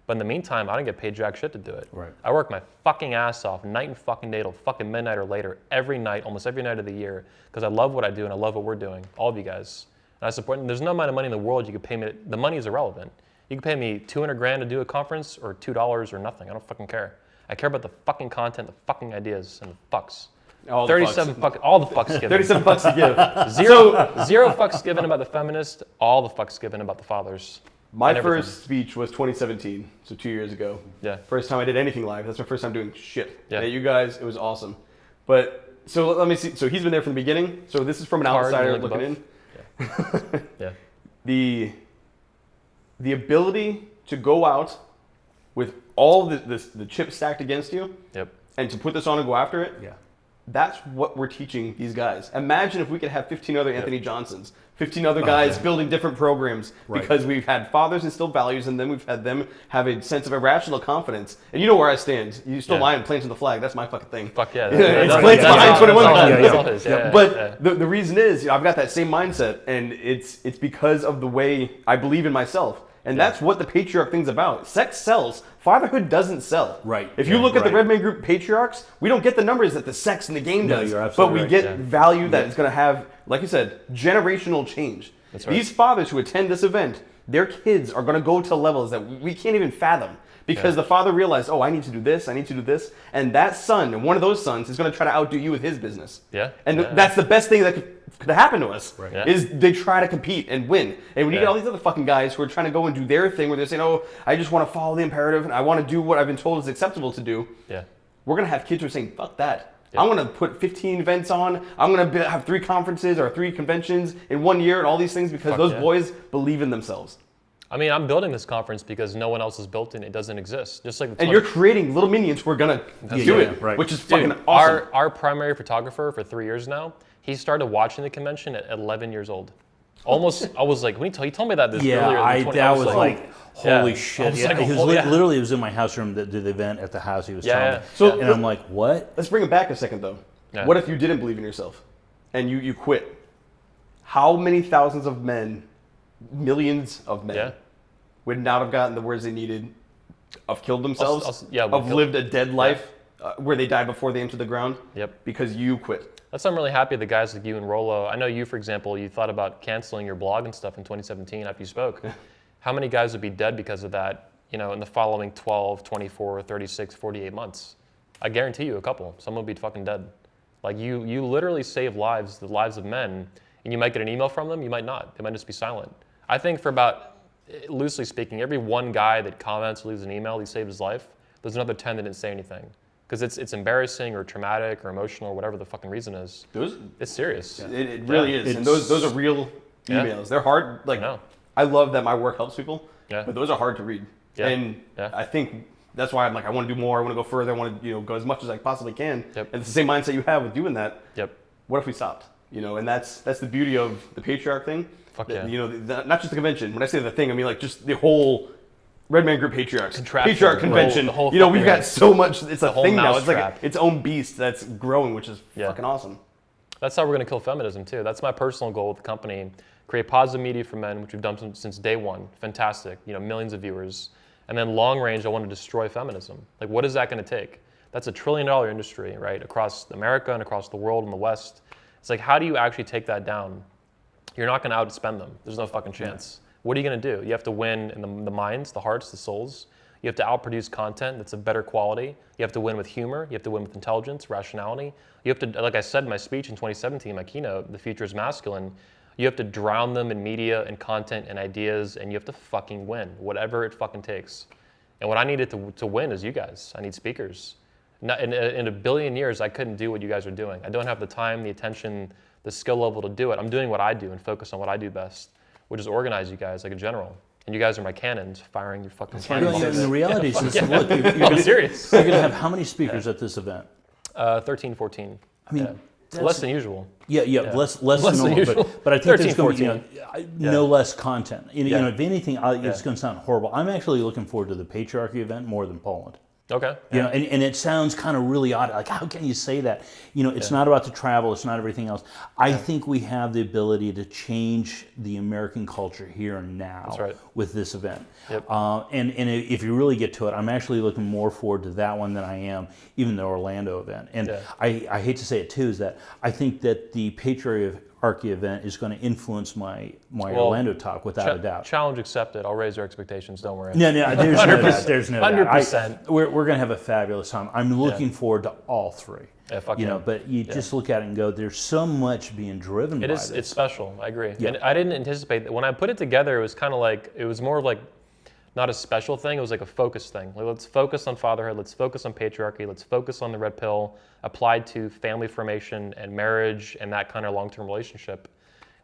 But in the meantime, I don't get paid jack shit to do it. Right. I work my fucking ass off night and fucking day till fucking midnight or later every night, almost every night of the year, because I love what I do and I love what we're doing, all of you guys. And I support, and there's no amount of money in the world you could pay me, the money is irrelevant. You can pay me 200 grand to do a conference or $2 or nothing, I don't fucking care. I care about the fucking content, the fucking ideas, and the fucks. All 37 fuck, all the fucks given. 37 bucks to give. Zero fucks given about the feminist, all the fucks given about the fathers. My first speech was 2017, so 2 years ago. Yeah. First time I did anything live. That's my first time doing shit. Yeah. You guys, it was awesome. But, so let me see. So he's been there from the beginning. So this is from an outsider looking in. Yeah. Yeah. The ability to go out with all the chips stacked against you, Yep. and to put this on and go after it. Yeah. That's what we're teaching these guys. Imagine if we could have 15 other Anthony Johnsons, 15 other guys building different programs, because we've had fathers instill values, and then we've had them have a sense of irrational confidence. And you know where I stand. You still lie and planting the flag. That's my fucking thing. Fuck yeah. It's planted behind 21. But the reason is, I've got that same mindset, and it's because of the way I believe in myself. And that's what the patriarch thing's about. Sex sells. Fatherhood doesn't sell. Right. If you look at the Red Man Group patriarchs, we don't get the numbers that the sex in the game does. You're but absolutely we right. get value that is going to have, like you said, generational change. That's right. These fathers who attend this event, their kids are going to go to levels that we can't even fathom. Because the father realized, oh, I need to do this, I need to do this. And that son, one of those sons, is going to try to outdo you with his business. Yeah. And that's the best thing that could happen to us, Right. is they try to compete and win. And when you get all these other fucking guys who are trying to go and do their thing, where they're saying, oh, I just want to follow the imperative, and I want to do what I've been told is acceptable to do, we're going to have kids who are saying, fuck that. I'm going to put 15 events on. I'm going to have 3 conferences or 3 conventions in 1 year and all these things, because those boys believe in themselves. I mean, I'm building this conference because no one else has built it. It doesn't exist. Just like and you're creating little minions who are going to do it, which is fucking awesome. Our primary photographer for 3 years now, he started watching the convention at 11 years old. Almost, I was like, when he told me that this earlier. That was like, holy shit. Like, literally, it was in my house room that did the event at the house he was telling me. So, and I'm like, what? Let's bring it back a second, though. Yeah. What if you didn't believe in yourself and you quit? How many thousands of men, millions of men, would not have gotten the words they needed, have killed themselves, have lived a dead life where they died before they entered the ground because you quit? That's why I'm really happy the guys like you and Rollo. I know you, for example, you thought about canceling your blog and stuff in 2017 after you spoke. How many guys would be dead because of that, in the following 12, 24, 36, 48 months? I guarantee you a couple. Some will be fucking dead. Like you literally save lives, the lives of men, and you might get an email from them, you might not. They might just be silent. I think for about, loosely speaking, every one guy that comments or leaves an email, he saved his life, there's another 10 that didn't say anything. Because it's embarrassing or traumatic or emotional or whatever the fucking reason is. It's serious. It really is. And those are real emails. They're hard. Like, I love that my work helps people, but those are hard to read. And I think that's why I'm like, I want to do more. I want to go further. I want to go as much as I possibly can. And it's the same mindset you have with doing that. What if we stopped? And that's the beauty of the patriarch thing. Fuck yeah. Not just the convention. When I say the thing, I mean like just the whole Red Man Group Patriarchs. Patriarch Convention. The whole we've got so much. It's a thing now. It's trap. like its own beast that's growing, which is fucking awesome. That's how we're going to kill feminism too. That's my personal goal with the company. Create positive media for men, which we've done since day one. Fantastic. Millions of viewers. And then long range, I want to destroy feminism. Like, what is that going to take? That's $1 trillion industry, right? Across America and across the world and the West. It's like, how do you actually take that down? You're not going to outspend them. There's no fucking chance. What are you going to do? You have to win in the minds, the hearts, the souls. You have to outproduce content that's of better quality. You have to win with humor. You have to win with intelligence, rationality. You have to, like I said in my speech in 2017, my keynote, The Future is Masculine, you have to drown them in media and content and ideas, and you have to fucking win, whatever it fucking takes. And what I needed to win is you guys. I need speakers. In a billion years, I couldn't do what you guys are doing. I don't have the time, the attention, the skill level to do it. I'm doing what I do and focus on what I do best, which is organize you guys like a general. And you guys are my cannons, firing your fucking cannons. The reality is, look, I'm serious. You're going to have how many speakers at this event? 13, 14. I mean, Less than usual. Less Less than than normal. usual. But I think 13, there's going to be 14. no less content. You know, Yeah. if anything, it's going to sound horrible. I'm actually looking forward to the Patriarchy event more than Poland. Okay. You know, and it sounds kind of really odd. Like, how can you say that? You know, it's not about the travel. It's not everything else. I think we have the ability to change the American culture here and now with this event. Yep. And if you really get to it, I'm actually looking more forward to that one than I am even the Orlando event. And I hate to say it too, is that I think that the Patriarchy event is going to influence my Orlando talk without a doubt. Challenge accepted. I'll raise your expectations. Don't worry. No, there's no doubt. There's no 100%. We're going to have a fabulous time. I'm looking forward to all three. Yeah, fuck you know, but you just look at it and go, there's so much being driven by this. It's special. I agree. Yeah. And I didn't anticipate that. When I put it together, it was kind of like, it was more like not a special thing. It was like a focus thing. Like, let's focus on fatherhood. Let's focus on patriarchy. Let's focus on the red pill applied to family formation and marriage and that kind of long-term relationship,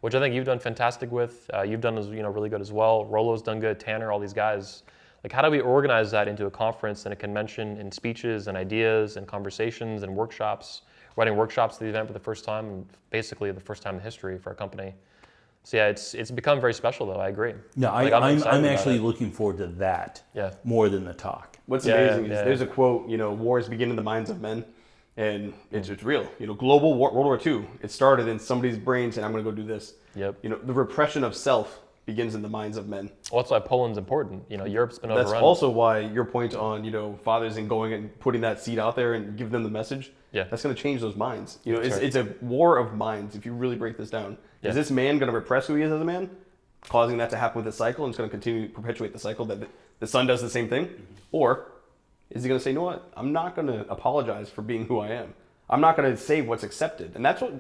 which I think you've done fantastic with. You've done really good as well. Rolo's done good. Tanner, all these guys. Like, how do we organize that into a conference and a convention and speeches and ideas and conversations and workshops? Writing workshops to the event for the first time, and basically the first time in history for our company. So yeah, it's become very special though. I agree. No, I'm actually looking forward to that more than the talk. What's amazing is there's a quote, wars begin in the minds of men. And it's real. Global war, World War II, it started in somebody's brain saying, I'm going to go do this. Yep. The repression of self begins in the minds of men. Well, that's why Poland's important. Europe's been overrun. That's also why your point on, fathers and going and putting that seed out there and giving them the message, that's going to change those minds. It's a war of minds if you really break this down. Is this man going to repress who he is as a man, causing that to happen with the cycle, and it's going to continue to perpetuate the cycle that the son does the same thing? Or is he going to say, you know what? I'm not going to apologize for being who I am. I'm not going to say what's accepted. And that's what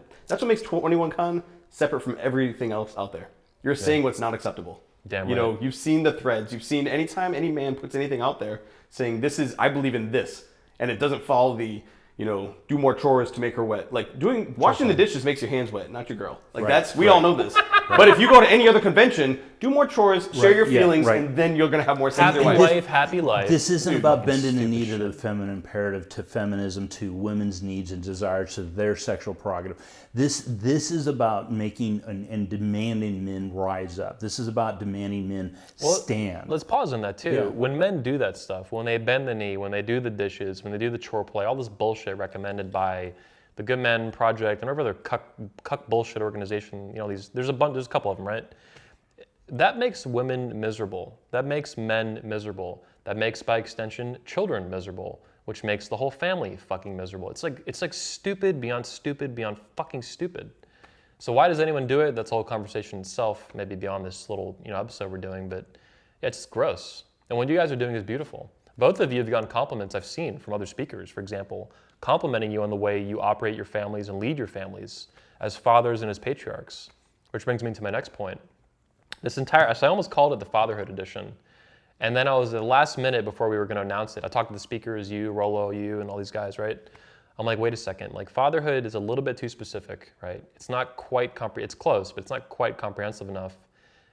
makes 21Con separate from everything else out there. You're saying what's not acceptable. Damn right. You've seen the threads. You've seen anytime any man puts anything out there saying, I believe in this. And it doesn't follow the, do more chores to make her wet. Like washing the dishes makes your hands wet, not your girl. Like we all know this. But if you go to any other convention, do more chores, share your feelings, and then you're going to have more sex in your life. Happy life. This isn't about bending the knee to the feminine imperative, to feminism, to women's needs and desires, to their sexual prerogative. This is about making and demanding men rise up. This is about demanding men stand. Let's pause on that too. Yeah. When men do that stuff, when they bend the knee, when they do the dishes, when they do the chore play, all this bullshit recommended by the Good Men Project and every other cuck bullshit organization, there's a couple of them, right? That makes women miserable. That makes men miserable. That makes, by extension, children miserable, which makes the whole family fucking miserable. It's like stupid beyond fucking stupid. So why does anyone do it? That's a whole conversation itself, maybe beyond this little episode we're doing, but it's gross. And what you guys are doing is beautiful. Both of you have gotten compliments I've seen from other speakers, for example, complimenting you on the way you operate your families and lead your families as fathers and as patriarchs, which brings me to my next point. So I almost called it the Fatherhood Edition. And then I was at the last minute before we were going to announce it. I talked to the speakers, you, Rolo, you, and all these guys, right? I'm like, wait a second. Like, fatherhood is a little bit too specific, right? It's not quite it's close, but it's not quite comprehensive enough.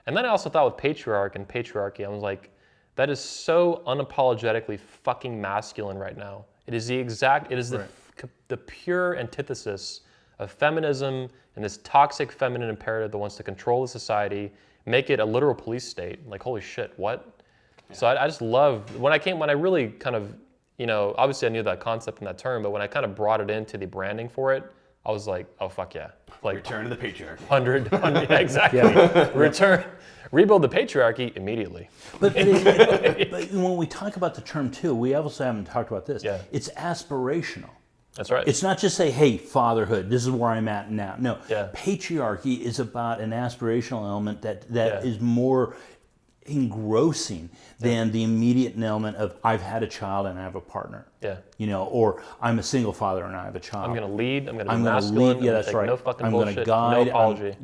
And then I also thought with patriarch and patriarchy, I was like, that is so unapologetically fucking masculine right now. It is the pure antithesis of feminism and this toxic feminine imperative that wants to control the society, make it a literal police state. Like, holy shit, what? Yeah. So I just love, when I really kind of, obviously I knew that concept and that term, but when I kind of brought it into the branding for it, I was like, oh, fuck yeah. Like, return to the patriarchy. 100 yeah, exactly. Rebuild the patriarchy immediately. But when we talk about the term too, we also haven't talked about this. Yeah. It's aspirational. That's right. It's not just say, hey, fatherhood, this is where I'm at now. No, Yeah. Patriarchy is about an aspirational element that is more engrossing than the immediate element of I've had a child and I have a partner. Yeah. Or I'm a single father and I have a child. I'm going to lead. I'm going to be masculine. Yeah, that's right. No fucking I'm bullshit. going to guide. No apology.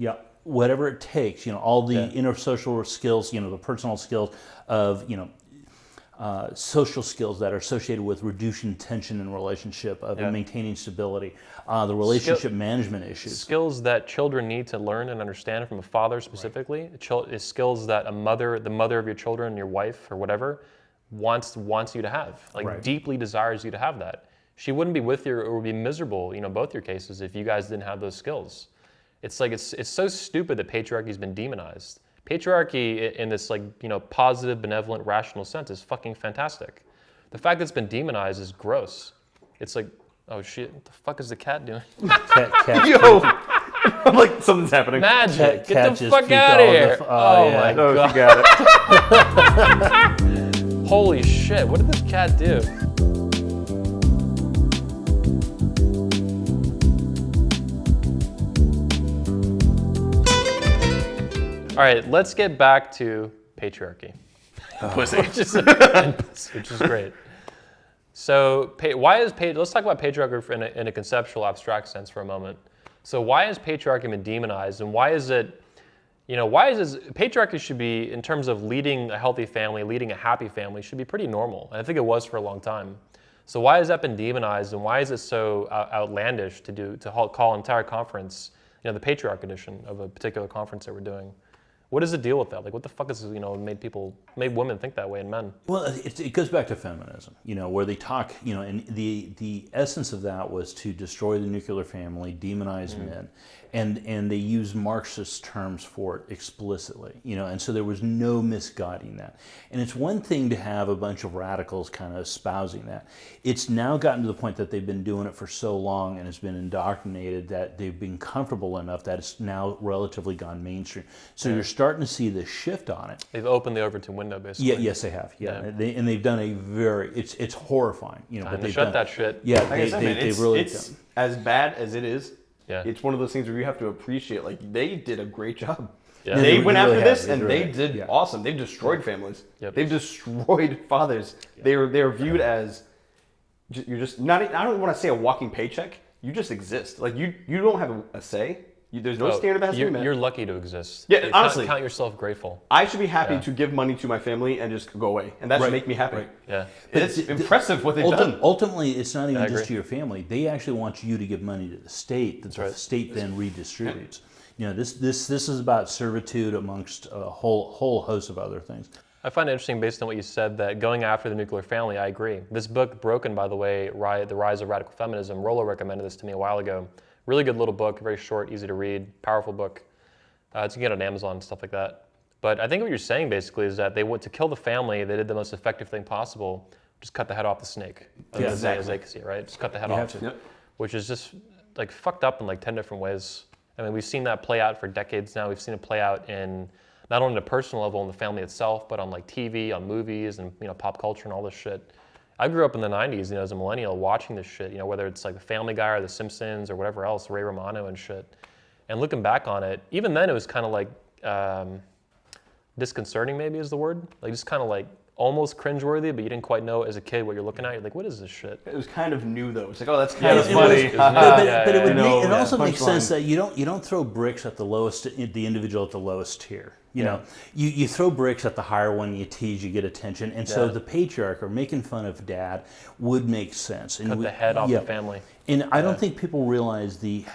Whatever it takes. All the intersocial skills. The personal skills of social skills that are associated with reducing tension in relationship, of maintaining stability, the relationship management issues. Skills that children need to learn and understand from a father specifically. Right. Skills that the mother of your children, your wife or whatever, wants you to have. Deeply desires you to have that. she wouldn't be with you or would be miserable, both your cases if you guys didn't have those skills. It's like, it's so stupid that patriarchy's been demonized. Patriarchy in this positive, benevolent, rational sense is fucking fantastic. The fact that it's been demonized is gross. It's like, oh shit, what the fuck is the cat doing? Cat Yo, I'm like, something's happening. Magic, Cat get the just fuck puked out of all the here. Oh yeah. my No, god. she got it. Holy shit, what did this cat do? All right, let's get back to patriarchy. Pussy. which is great. So let's talk about patriarchy in a conceptual, abstract sense for a moment. So why has patriarchy been demonized, and why is patriarchy should be, in terms of leading a healthy family, leading a happy family, should be pretty normal. And I think it was for a long time. So why has that been demonized, and why is it so outlandish to call an entire conference, the Patriarch edition of a particular conference that we're doing? What is the deal with that? Like, what the fuck has made women think that way and men? Well, it goes back to feminism, where they talk, and the essence of that was to destroy the nuclear family, demonize men, and they use Marxist terms for it explicitly, and so there was no misguiding that. And it's one thing to have a bunch of radicals kind of espousing that. It's now gotten to the point that they've been doing it for so long and it's been indoctrinated that they've been comfortable enough that it's now relatively gone mainstream. So you're starting to see the shift on it. They've opened the Overton window, basically. Yeah, yes, they have. Yeah, they've done a it's horrifying. But they shut that shit. Yeah, Like I said, man, they really it's as bad as it is. Yeah. It's one of those things where you have to appreciate, like, they did a great job. Yeah. They They went really after have. this, They and really they have. did Yeah. awesome. They've destroyed families. Yep. They've destroyed fathers. They're viewed as, you're just not. I don't want to say a walking paycheck. You just exist. Like, you don't have a say. There's no standard that has to be met. You're lucky to exist. Yeah, honestly. Count yourself grateful. I should be happy to give money to my family and just go away, and that should make me happy. Right. Yeah. It's impressive what they've done. Ultimately, it's not even I just agree. to your family. They actually want you to give money to the state that the right. state then redistributes. This is about servitude amongst a whole host of other things. I find it interesting, based on what you said, that going after the nuclear family, I agree. This book, Broken, by the way, The Rise of Radical Feminism, Rollo recommended this to me a while ago. Really good little book, very short, easy to read, powerful book. You can get it on Amazon and stuff like that. But I think what you're saying basically is that they want to kill the family. They did the most effective thing possible, just cut the head off the snake. Yeah, As they can see it, right? Just cut the head You off. have to. Yep. Which is just like fucked up in like 10 different ways. I mean, we've seen that play out for decades now. We've seen it play out in not only the personal level in the family itself, but on like TV, on movies, and pop culture and all this shit. I grew up in the 90s, as a millennial, watching this shit, whether it's like the Family Guy or the Simpsons or whatever else, Ray Romano and shit. And looking back on it, even then it was kind of like disconcerting, maybe is the word. Like, just kind of like almost cringeworthy, but you didn't quite know as a kid what you're looking at. You're like, what is this shit? It was kind of new, though. It's like, oh, that's kind of It funny. was- Yeah, but it, would yeah, make, yeah. it also makes Punchline. sense that you don't throw bricks at the individual at the lowest tier. You throw bricks at the higher one, you tease, you get attention, and so the patriarch or making fun of dad would make sense. And Cut the head off the family. And I don't think people realize the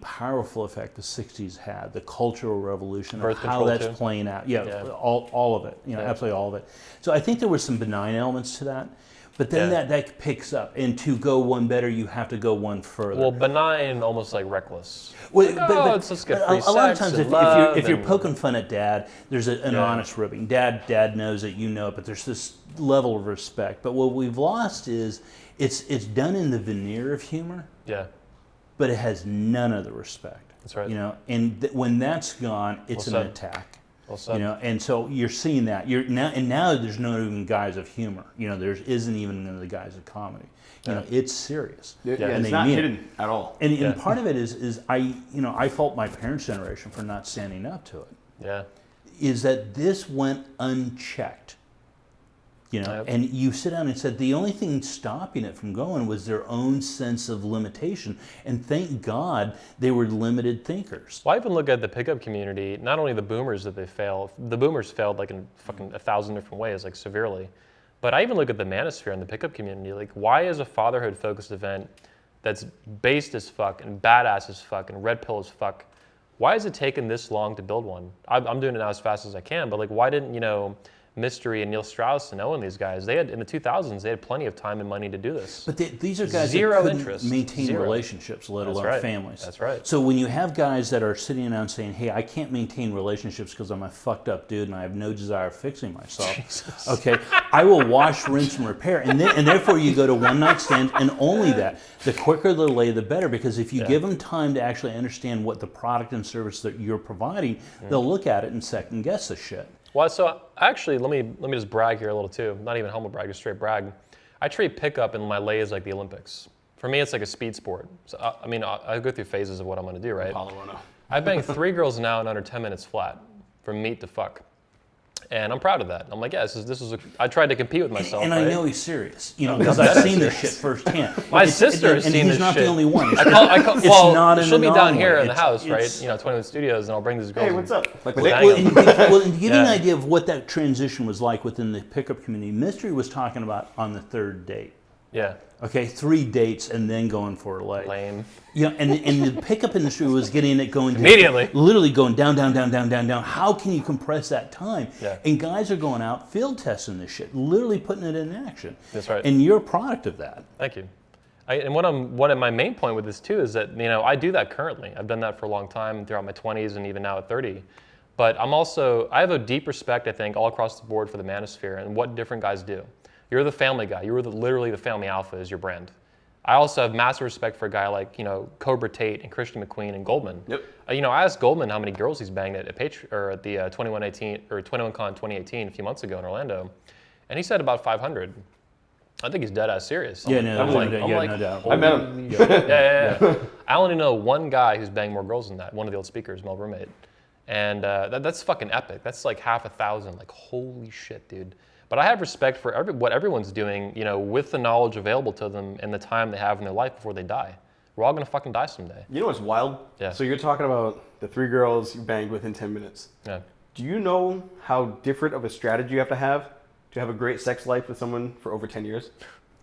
powerful effect the '60s had, the cultural revolution, Birth of how control, that's too. playing out. All of it. Absolutely all of it. So I think there were some benign elements to that. But then that picks up, and to go one better, you have to go one further. Well, benign, almost like reckless. Well, let's get free a lot of sex times, and if you're love poking fun at dad, there's an honest ribbing. Dad knows that you know it, but there's this level of respect. But what we've lost is it's done in the veneer of humor, Yeah, but it has none of the respect. that's right. And when that's gone, it's Well an said. attack. Well said. And so you're seeing that. Now there's no even guise of humor. There isn't even the guise of comedy. It's serious. Yeah, and it's they not mean it. hidden at all. And part of it is I fault my parents' generation for not standing up to it. Yeah. Is that this went unchecked. Yep. And you sit down and said the only thing stopping it from going was their own sense of limitation. And thank God they were limited thinkers. Well, I even look at the pickup community, not only the boomers that they fail, the boomers failed like in fucking 1,000 different ways, like severely. But I even look at the manosphere and the pickup community. Like, why is a fatherhood-focused event that's based as fuck and badass as fuck and red pill as fuck, why has it taken this long to build one? I'm doing it now as fast as I can, but like, why didn't, Mystery and Neil Strauss and Owen, these guys, they had in the 2000s, they had plenty of time and money to do this. But these are guys Zero that couldn't interest. maintain Zero. relationships, let alone right. families. That's right. So when you have guys that are sitting around saying, hey, I can't maintain relationships because I'm a fucked up dude and I have no desire of fixing myself, Jesus. okay, I will wash, rinse, and repair. And therefore you go to one-night stands, and only that. The quicker the delay, the better, because if you give them time to actually understand what the product and service that you're providing, they'll look at it and second guess the shit. Well, so actually, let me just brag here a little too. Not even humble brag, just straight brag. I treat pickup in my lays like the Olympics. For me, it's like a speed sport. So I go through phases of what I'm going to do, right? I've banged 3 girls now in under 10 minutes flat, from meet to fuck. And I'm proud of that. I'm like, yeah, I tried to compete with myself. And right? I know he's serious, because I've seen this shit firsthand. My sister has seen this shit. And he's not the only one. She'll be down here in the house, right? 21 Studios, and I'll bring these girls. Hey, what's up? And to give you an idea of what that transition was like within the pickup community, Mystery was talking about on the 3rd date. Yeah. Okay, 3 dates and then going for a leg. Lame. Yeah, and the pickup industry was getting it going immediately, literally going down. How can you compress that time? Yeah. And guys are going out field testing this shit, literally putting it in action. That's right. And you're a product of that. Thank you. And what my main point with this too is that I do that currently. I've done that for a long time throughout my 20s and even now at 30. But I have a deep respect, I think, all across the board for the manosphere and what different guys do. You're the family guy. You're literally the family alpha is your brand. I also have massive respect for a guy like Cobra Tate and Christian McQueen and Goldman. Yep. I asked Goldman how many girls he's banged at the 21Con 2018 a few months ago in Orlando, and he said about 500. I think he's dead ass serious. No doubt. I met him. Yeah. I only know one guy who's banged more girls than that. One of the old speakers, my roommate, and that's fucking epic. That's like half 1,000. Like holy shit, dude. But I have respect for what everyone's doing, with the knowledge available to them and the time they have in their life before they die. We're all gonna fucking die someday. You know what's wild? Yeah. So you're talking about the 3 girls you banged within 10 minutes. Yeah. Do you know how different of a strategy you have to have a great sex life with someone for over 10 years?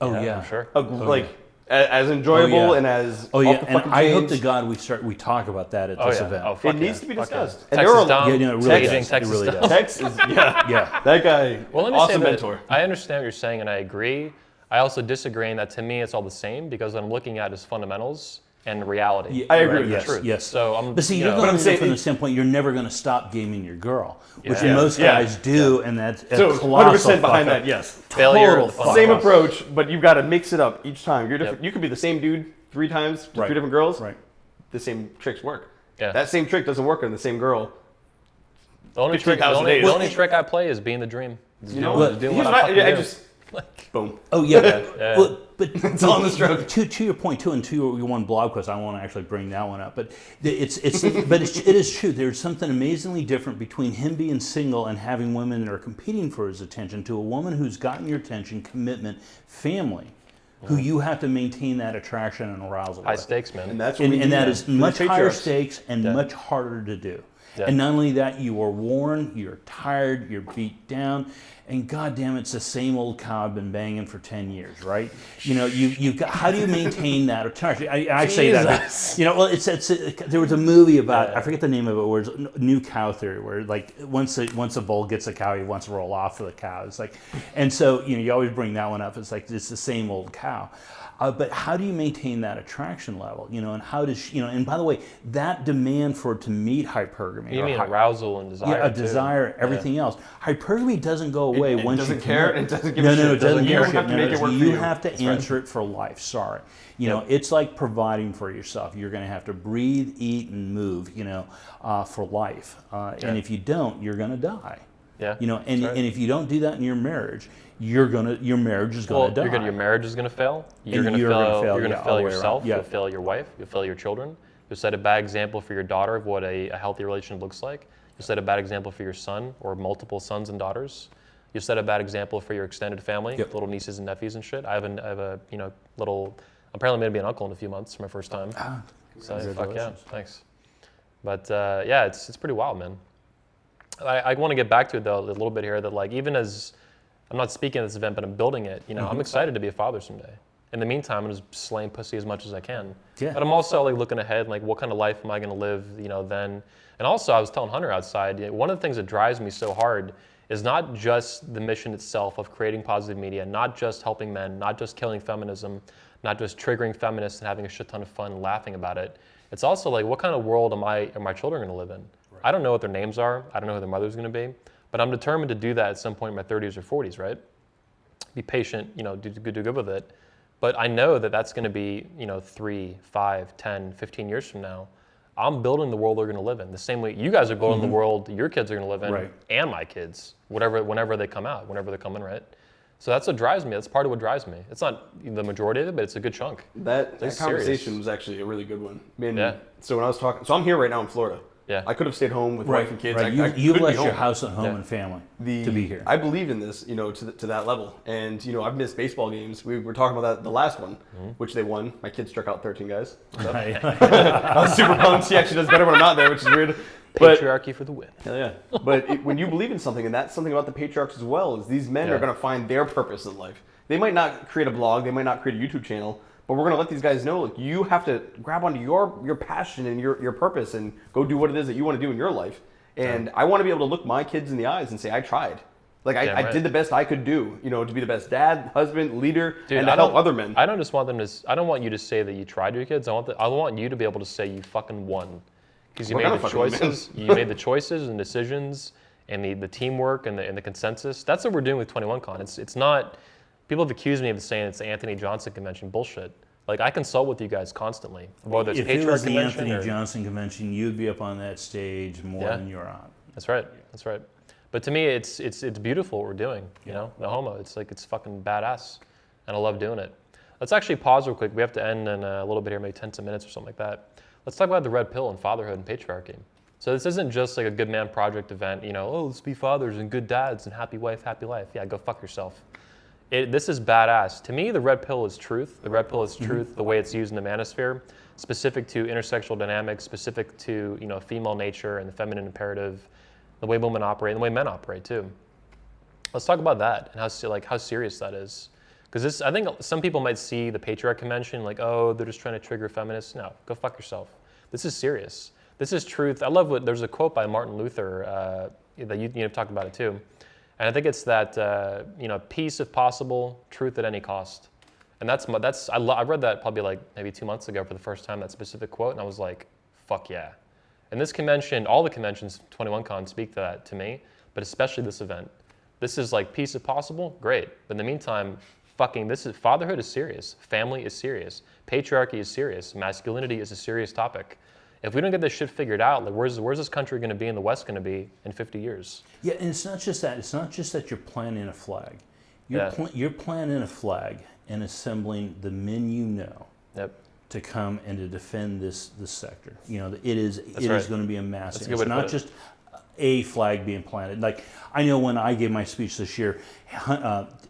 Oh yeah. For sure. As enjoyable and as and I chains. hope to God we talk about that at this event. Oh, it needs to be discussed. And Texas Dom, it really does. Texas It really Dom. does. Tex is that guy. Well, let me awesome say that mentor. I understand what you're saying, and I agree. I also disagree in that to me it's all the same because what I'm looking at is fundamentals and reality. I agree with Yes, that. yes. So But see, you're going from the standpoint you're never going to stop gaming your girl, which most guys do, and that's a So colossal 100% behind fuck-up. that, yes. failure. Total fuck Same up. approach, but you've got to mix it up each time. You're different. You could be the same dude 3 times to 3 different girls. Right. The same tricks work. Yeah. That same trick doesn't work on the same girl. The only trick I play is being the dream. You know, Just doing what I fucking do. Boom. Oh yeah. Well, but It's on the stroke. To your point too, and to your one blog post, I want to actually bring that one up. But it is true. There's something amazingly different between him being single and having women that are competing for his attention to a woman who's gotten your attention, commitment, family, who you have to maintain that attraction and arousal. High with. stakes, man. And that's And that is much higher patriarchs. stakes and much harder to do. Yeah. And not only that, you are worn, you're tired, you're beat down, and goddamn, it's the same old cow I've been banging for 10 years, right? You've got. How do you maintain that attraction? I say that. There was a movie about I forget the name of it, where it's New Cow Theory, where like once a bull gets a cow, he wants to roll off of the cow. It's like, and so you always bring that one up. It's like it's the same old cow. But how do you maintain that attraction level? And how does and by the way, that demand for it to meet hypergamy. You mean arousal and desire? Yeah, a desire, everything else. Hypergamy doesn't go away once you doesn't care. commit. It doesn't give a shit. It doesn't give a shit. You have to make it work for you you. have to answer it for life. Sorry. It's like providing for yourself. You're going to have to breathe, eat, and move. For life. And if you don't, you're going to die. Yeah. And if you don't do that in your marge, your marriage is going to die. Your marriage is going to fail. You're And going you're to gonna fail. fail, You're going to fail yourself. Yeah. You'll fail your wife. You'll fail your children. You'll set a bad example for your daughter of what a healthy relationship looks like. You'll set a bad example for your son or multiple sons and daughters. You'll set a bad example for your extended family, little nieces and nephews and shit. I have a little. I'm apparently going to be an uncle in a few months for my first time. So fuck yeah, thanks. But it's pretty wild, man. I want to get back to it though a little bit here. That like even as I'm not speaking at this event, but I'm building it. I'm excited to be a father someday. In the meantime, I'm just slaying pussy as much as I can. Yeah. But I'm also like looking ahead, like what kind of life am I going to live, then? And also, I was telling Hunter outside, one of the things that drives me so hard is not just the mission itself of creating positive media, not just helping men, not just killing feminism, not just triggering feminists and having a shit ton of fun and laughing about it. It's also like, what kind of world are my children going to live in? Right. I don't know what their names are. I don't know who their mother's going to be. But I'm determined to do that at some point in my 30s or 40s, right? Be patient, do good with it. But I know that that's going to be, 3, 5, 10, 15 years from now. I'm building the world they're going to live in. The same way you guys are building the world your kids are going to live in, right. And my kids, whenever they come out, whenever they come in, right? So that's what drives me. That's part of what drives me. It's not the majority of it, but it's a good chunk. That conversation was actually a really good one. I mean, yeah. So when I was talking, so I'm here right now in Florida. Yeah. I could have stayed home with wife and kids. Right. You've left your house at home and family to be here. I believe in this, to that level. And, I've missed baseball games. We were talking about that the last one, which they won. My kid struck out 13 guys. So. I was super pumped. She actually does better when I'm not there, which is weird. Patriarchy for the win. Hell yeah. But when you believe in something, and that's something about the patriarchs as well, is these men are going to find their purpose in life. They might not create a blog. They might not create a YouTube channel. But we're going to let these guys know, like, you have to grab onto your passion and your purpose and go do what it is that you want to do in your life. And I want to be able to look my kids in the eyes and say, I tried. Like, I did the best I could do, to be the best dad, husband, leader, and to help other men. I don't just want them to, I don't want you to say that you tried to your kids. I want you to be able to say you fucking won. Because you made the choices. You made the choices and decisions and the teamwork and the consensus. That's what we're doing with 21Con. It's not... People have accused me of saying it's the Anthony Johnson convention. Bullshit. Like, I consult with you guys constantly. Whether it's if it was the convention Anthony Johnson convention, you'd be up on that stage more than you're on. That's right. That's right. But to me, it's beautiful what we're doing. No homo. It's like, it's fucking badass, and I love doing it. Let's actually pause real quick. We have to end in a little bit here, maybe 10 minutes or something like that. Let's talk about the red pill and fatherhood and patriarchy. So this isn't just like a good man project event. Let's be fathers and good dads and happy wife, happy life. Yeah, go fuck yourself. This is badass. To me, the red pill is truth. The red pill is truth, the way it's used in the manosphere, specific to intersexual dynamics, specific to female nature and the feminine imperative, the way women operate and the way men operate too. Let's talk about that and how serious that is. Because I think some people might see the Patriarch Convention like, oh, they're just trying to trigger feminists. No, go fuck yourself. This is serious. This is truth. I love there's a quote by Martin Luther that you talked about it too. And I think it's that peace if possible, truth at any cost. And I read that probably like maybe 2 months ago for the first time, that specific quote, and I was like, fuck yeah. And this convention, all the conventions, 21Con, speak to that to me, but especially this event. This is like peace if possible, great. But in the meantime, fatherhood is serious, family is serious, patriarchy is serious, masculinity is a serious topic. If we don't get this shit figured out, like where's this country going to be and the West going to be in 50 years? Yeah, and it's not just that. It's not just that you're planting a flag. You're planting a flag and assembling the men to come and to defend this sector. It is going to be a massive. It's not just a flag being planted. Like, I know when I gave my speech this year,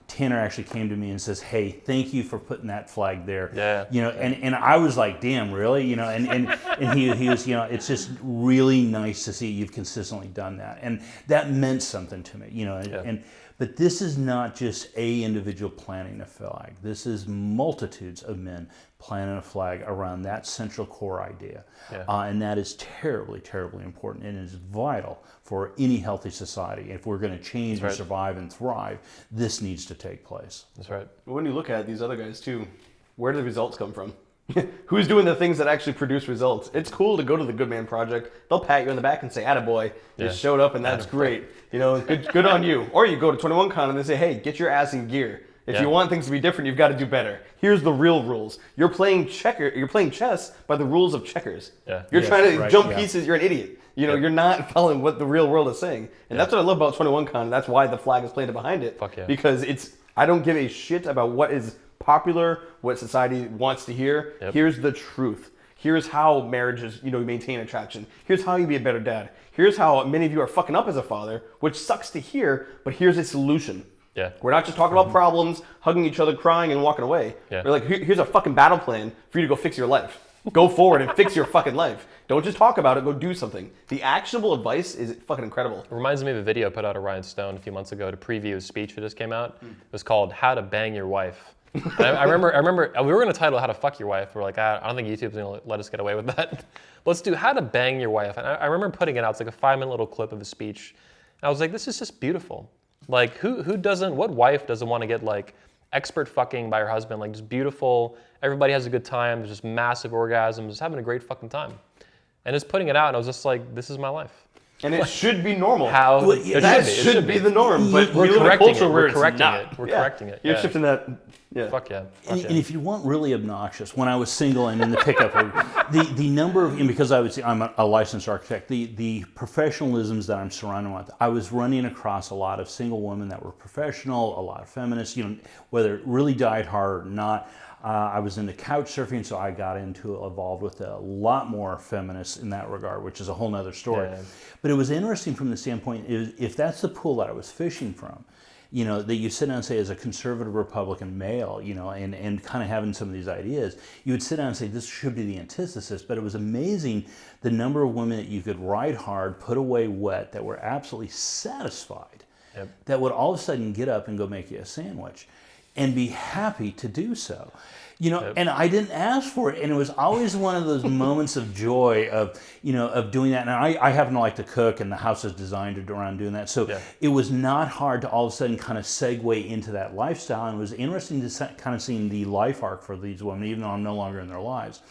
Tanner actually came to me and says, "Hey, thank you for putting that flag there." Yeah. And I was like, "Damn, really?" And he was, it's just really nice to see you've consistently done that, and that meant something to me, But this is not just a individual planting a flag. This is multitudes of men planting a flag around that central core idea. And that is terribly, terribly important, and is vital for any healthy society. If we're going to change and survive and thrive, this needs to take place. That's right. When you look at these other guys too, where do the results come from? Who's doing the things that actually produce results? It's cool to go to the Good Man Project. They'll pat you on the back and say, "Attaboy, you showed up and that's great. Good on you." Or you go to 21Con and they say, "Hey, get your ass in gear. If you want things to be different, you've got to do better. Here's the real rules. You're playing chess by the rules of checkers. You're trying to jump pieces. You're an idiot. You're not following what the real world is saying." And that's what I love about 21Con. That's why the flag is planted behind it. Because I don't give a shit about what is popular, what society wants to hear. Here's the truth. Here's how marriages, maintain attraction. Here's how you be a better dad. Here's how many of you are fucking up as a father, which sucks to hear, but here's a solution. We're not just talking about problems, hugging each other, crying, and walking away. We're like, here's a fucking battle plan for you to go fix your life. Go forward and fix your fucking life. Don't just talk about it, go do something. The actionable advice is fucking incredible. It reminds me of a video I put out of Ryan Stone a few months ago to preview his speech that just came out. It was called "How to Bang Your Wife." I remember we were going to title "How to Fuck Your Wife." We're like, I don't think YouTube's going to let us get away with that. Let's do "How to Bang Your Wife." And I remember putting it out. It's like a 5-minute little clip of a speech. I was like, this is just beautiful. Like, who doesn't, what wife doesn't want to get like expert fucking by her husband, like just beautiful, everybody has a good time, there's just massive orgasms, just having a great fucking time. And just putting it out, and I was just like, this is my life. And it should be normal. How? Well, that should be the norm, but we're we live in a culture where it's not. We're correcting it. You're shifting that. Yeah. Fuck yeah. And if you want really obnoxious, when I was single and in the pickup, the number of, and because I'm a licensed architect, the professionalisms that I'm surrounded with, I was running across a lot of single women that were professional, a lot of feminists, whether it really died hard or not. I was into couch surfing, so I got involved with a lot more feminists in that regard, which is a whole nother story. Yeah. But it was interesting from the standpoint, if that's the pool that I was fishing from, that you sit down and say, as a conservative Republican male, and kind of having some of these ideas, you would sit down and say, this should be the antithesis. But it was amazing the number of women that you could ride hard, put away wet, that were absolutely satisfied, that would all of a sudden get up and go make you a sandwich and be happy to do so. And I didn't ask for it, and it was always one of those moments of joy of doing that. And I happen to like to cook, and the house is designed around doing that, so it was not hard to all of a sudden kind of segue into that lifestyle. And it was interesting to kind of seeing the life arc for these women, even though I'm no longer in their lives,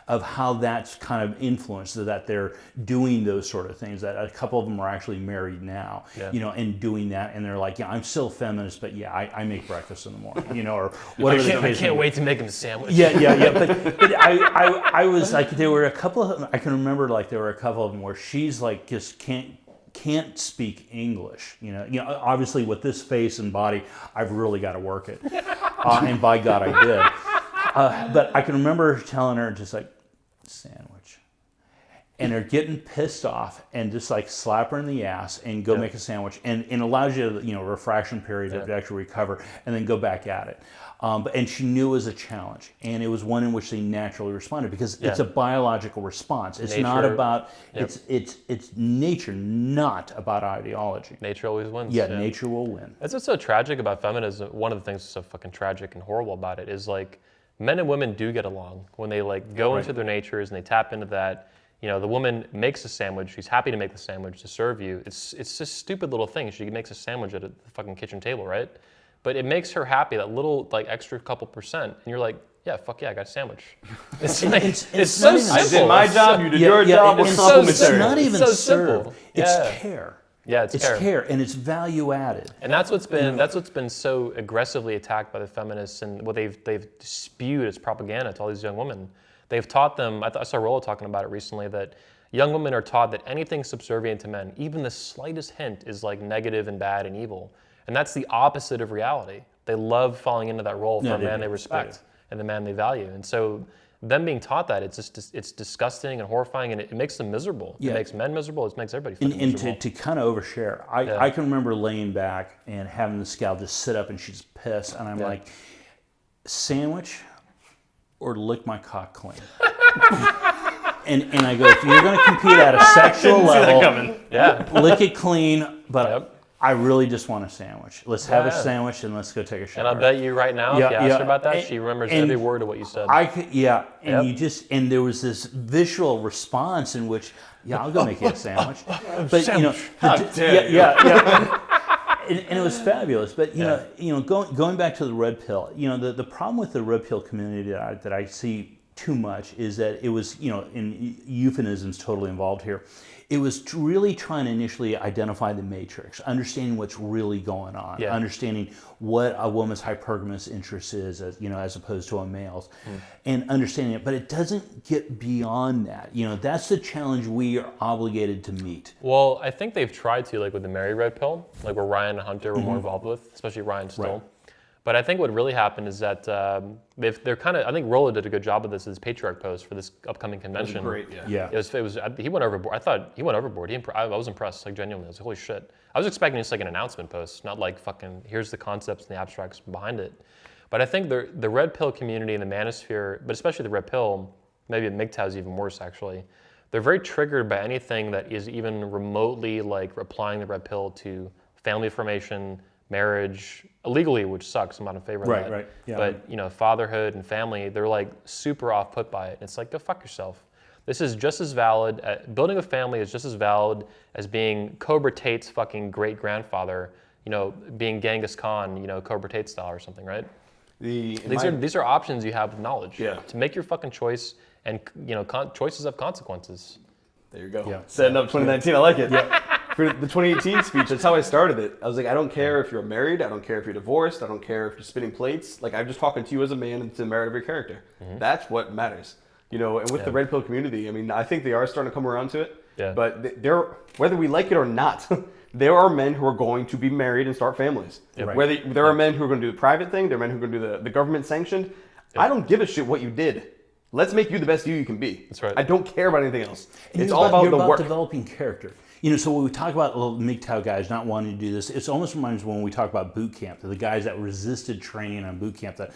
of how that's kind of influenced, that they're doing those sort of things. That a couple of them are actually married now, and doing that, and they're like, I'm still feminist, but I make breakfast in the morning, or whatever. I can't wait to make them a sandwich. Yeah. But I was like, there were a couple of them, I can remember, like there were a couple of them where she's like just can't speak English. Obviously with this face and body, I've really got to work it, and by God I did. But I can remember telling her just like, sandwich, and they're getting pissed off and just like slap her in the ass and go make a sandwich, and allows you a refraction period to actually recover and then go back at it. And she knew it was a challenge, and it was one in which they naturally responded, because it's a biological response. It's not about it's nature, not about ideology. Nature always wins. Yeah, nature will win. That's what's so tragic about feminism. One of the things that's so fucking tragic and horrible about it is like, men and women do get along when they like go into their natures and they tap into that. The woman makes a sandwich. She's happy to make the sandwich to serve you. It's just stupid little thing. She makes a sandwich at the fucking kitchen table, right? But it makes her happy, that little like extra couple percent, and you're like, yeah, fuck yeah, I got a sandwich. It's so simple. I did my job, you did your job. It's not even serve. It's care. Yeah, it's care, and it's value added. And that's what's been so aggressively attacked by the feminists, and what they've spewed as propaganda to all these young women. They've taught them. I saw Rollo talking about it recently, that young women are taught that anything subservient to men, even the slightest hint, is like negative and bad and evil. And that's the opposite of reality. They love falling into that role for a man they respect and the man they value. And so them being taught that, it's disgusting and horrifying, and it makes them miserable. It makes men miserable. It makes everybody miserable. And to kind of overshare, I can remember laying back and having this gal just sit up and she's pissed, and I'm like, sandwich or lick my cock clean. and I go, if you're going to compete at a sexual level, lick it clean, but I really just want a sandwich. Let's have a sandwich and let's go take a shower. And I bet you right now, if you ask her about that, she remembers every word of what you said. And there was this visual response in which, I'll go make you a sandwich. But and it was fabulous. But going back to the red pill, the problem with the red pill community that I see too much is that it was, in euphemisms totally involved here. It was really trying to initially identify the matrix, understanding what's really going on, understanding what a woman's hypergamous interest is, as opposed to a male's, and understanding it. But it doesn't get beyond that. That's the challenge we are obligated to meet. Well, I think they've tried to, like with the Mary Red Pill, like where Ryan and Hunter were more involved with, especially Ryan still. Right. But I think what really happened is that they're kind of. I think Rollo did a good job of this in his Patriarch post for this upcoming convention. It was great, yeah. It was. He went overboard. I thought he went overboard. I was impressed, like genuinely. I was like, holy shit. I was expecting just like an announcement post, not like fucking here's the concepts and the abstracts behind it. But I think the red pill community and the manosphere, but especially the red pill, maybe MGTOW is even worse actually. They're very triggered by anything that is even remotely like applying the red pill to family formation, marriage, illegally, which sucks. I'm not in favor of that. Right. Yeah. But fatherhood and family, they're like super off put by it. It's like, go fuck yourself. This is just as valid. Building a family is just as valid as being Cobra Tate's fucking great grandfather. Being Genghis Khan, Cobra Tate style or something, right? These are options you have with knowledge. Yeah. To make your fucking choice, and choices have consequences. There you go. Yeah. Setting up 2019. I like it. For the 2018 speech, that's how I started it. I was like, I don't care if you're married. I don't care if you're divorced. I don't care if you're spinning plates. Like, I'm just talking to you as a man and to the merit of your character. That's what matters. And with the red pill community, I mean, I think they are starting to come around to it. Yeah. But whether we like it or not, there are men who are going to be married and start families. Yep. Whether there are men who are going to do the private thing, there are men who are going to do the government sanctioned. Yep. I don't give a shit what you did. Let's make you the best you can be. That's right. I don't care about anything else. And it's all about the work. Developing character. So when we talk about little MGTOW guys not wanting to do this, it almost reminds me when we talk about boot camp, the guys that resisted training on boot camp that,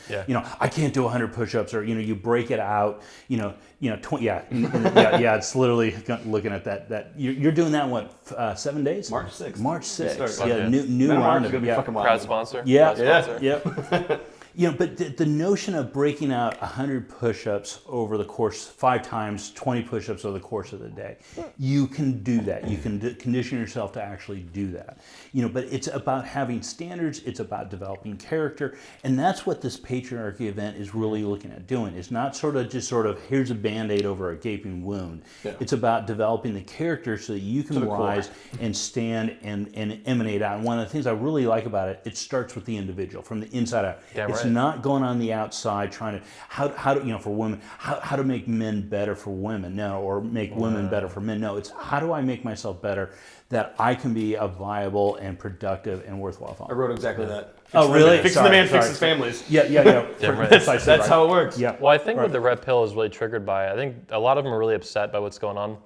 I can't do 100 push-ups, or, you break it out, 20, it's literally looking at that. You're doing that, what, 7 days? March 6th. March 6th. Yeah, new round. round. Proud sponsor. Yeah. Proud sponsor. Yep. But the notion of breaking out 100 push-ups over the course, 5 times, 20 push-ups over the course of the day, you can do that. You can condition yourself to actually do that. But it's about having standards. It's about developing character, and that's what this Patriarchy event is really looking at doing. It's not just here's a Band-Aid over a gaping wound. Yeah. It's about developing the character so that you can rise and stand and emanate out. And one of the things I really like about it, it starts with the individual from the inside out. It's not going on the outside trying to how to for women how to make men better for women, or make women better for men. No, it's how do I make myself better that I can be a viable and productive and worthwhile father. I wrote exactly that. Fixing the man fixes families. Yeah. That's how it works. Yeah. Well, I think what the red pill is really triggered by, I think a lot of them are really upset by what's going on.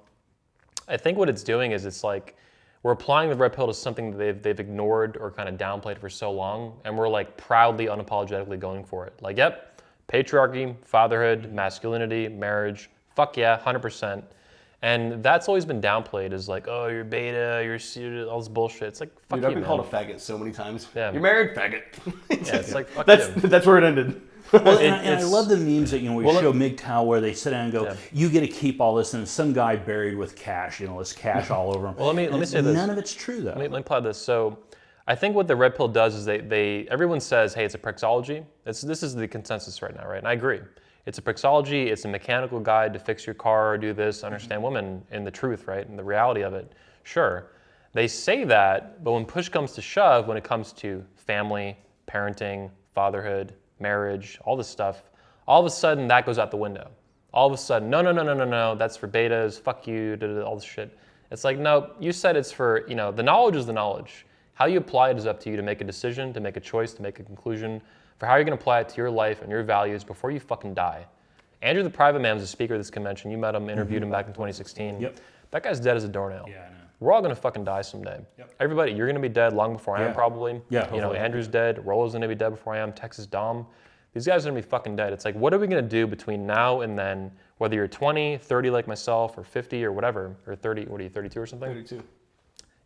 I think what it's doing is it's like we're applying the red pill to something that they've ignored or kind of downplayed for so long, and we're like proudly, unapologetically going for it. Like, yep, patriarchy, fatherhood, masculinity, marriage, fuck yeah, 100%. And that's always been downplayed as like, oh, you're beta, you're all this bullshit. It's like, fuck Dude, you, I've been man. called a faggot so many times. Yeah. You're married, faggot. It's like, fuck that's where it ended. Well, and I love the memes that we show MGTOW where they sit down and go, you get to keep all this, and some guy buried with cash, there's cash all over him. Well, let me say this. None of it's true, though. Let me plot this. So I think what the red pill does is everyone says, hey, it's a prexology. This is the consensus right now, right? And I agree. It's a prexology. It's a mechanical guide to fix your car, do this, understand women and the truth, right? And the reality of it. Sure. They say that, but when push comes to shove, when it comes to family, parenting, fatherhood, marriage, all this stuff, all of a sudden that goes out the window. All of a sudden, no, that's for betas, fuck you, all this shit. It's like, no, you said it's for, the knowledge is the knowledge. How you apply it is up to you to make a decision, to make a choice, to make a conclusion, for how you're gonna apply it to your life and your values before you fucking die. Andrew the Private Man was a speaker of this convention. You met him, interviewed him back in 2016. Yep. That guy's dead as a doornail. Yeah, I know. We're all gonna fucking die someday. Yep. Everybody, you're gonna be dead long before I am probably. Yeah. Andrew's dead, Rollo's gonna be dead before I am, Texas Dom. These guys are gonna be fucking dead. It's like, what are we gonna do between now and then, whether you're 20, 30 like myself, or 50 or whatever, or 30, what are you, 32 or something? 32.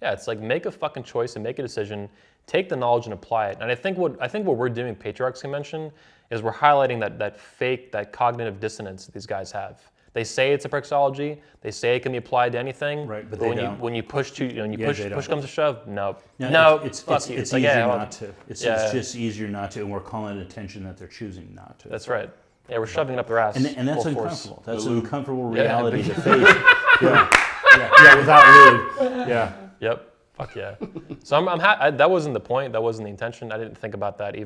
Yeah, it's like make a fucking choice and make a decision, take the knowledge and apply it. And I think what we're doing at Patriarchs Convention is we're highlighting that cognitive dissonance that these guys have. They say it's a prexology. They say it can be applied to anything. Right, but when you push push comes to shove, no, it's fuck you. It's like, easier yeah, not to. It's just easier not to, and we're calling it attention that they're choosing not to. That's right. Yeah, we're shoving it up their ass. And that's full uncomfortable. force. That's an uncomfortable reality Yeah. to face. Yeah, without lube. Yeah. Yep. Fuck yeah. So I'm that wasn't the point. That wasn't the intention. I didn't think about that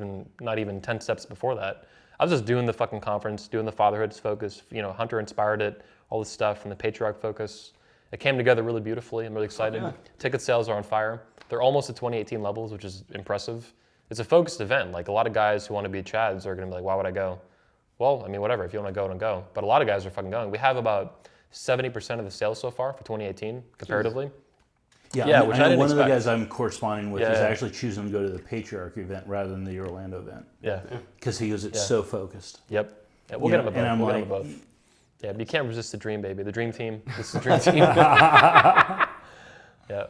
not even 10 steps before that. I was just doing the fucking conference, doing the fatherhood focus. Hunter inspired it, all this stuff, and the patriarch focus. It came together really beautifully. I'm really excited. Yeah. Ticket sales are on fire. They're almost at 2018 levels, which is impressive. It's a focused event. Like a lot of guys who want to be Chads are going to be like, why would I go? Well, I mean, whatever. If you want to go, then go. But a lot of guys are fucking going. We have about 70% of the sales so far for 2018, comparatively. Yeah, which I know didn't one of the expect. guys I'm corresponding with is actually choosing to go to the Patriarchy event rather than the Orlando event. Yeah. Because he goes, it's so focused. Yep. Yeah, we'll get him a both. And I'm We'll get like, him a both. Yeah, but you can't resist the dream, baby. The dream team. This is the dream team. Yeah.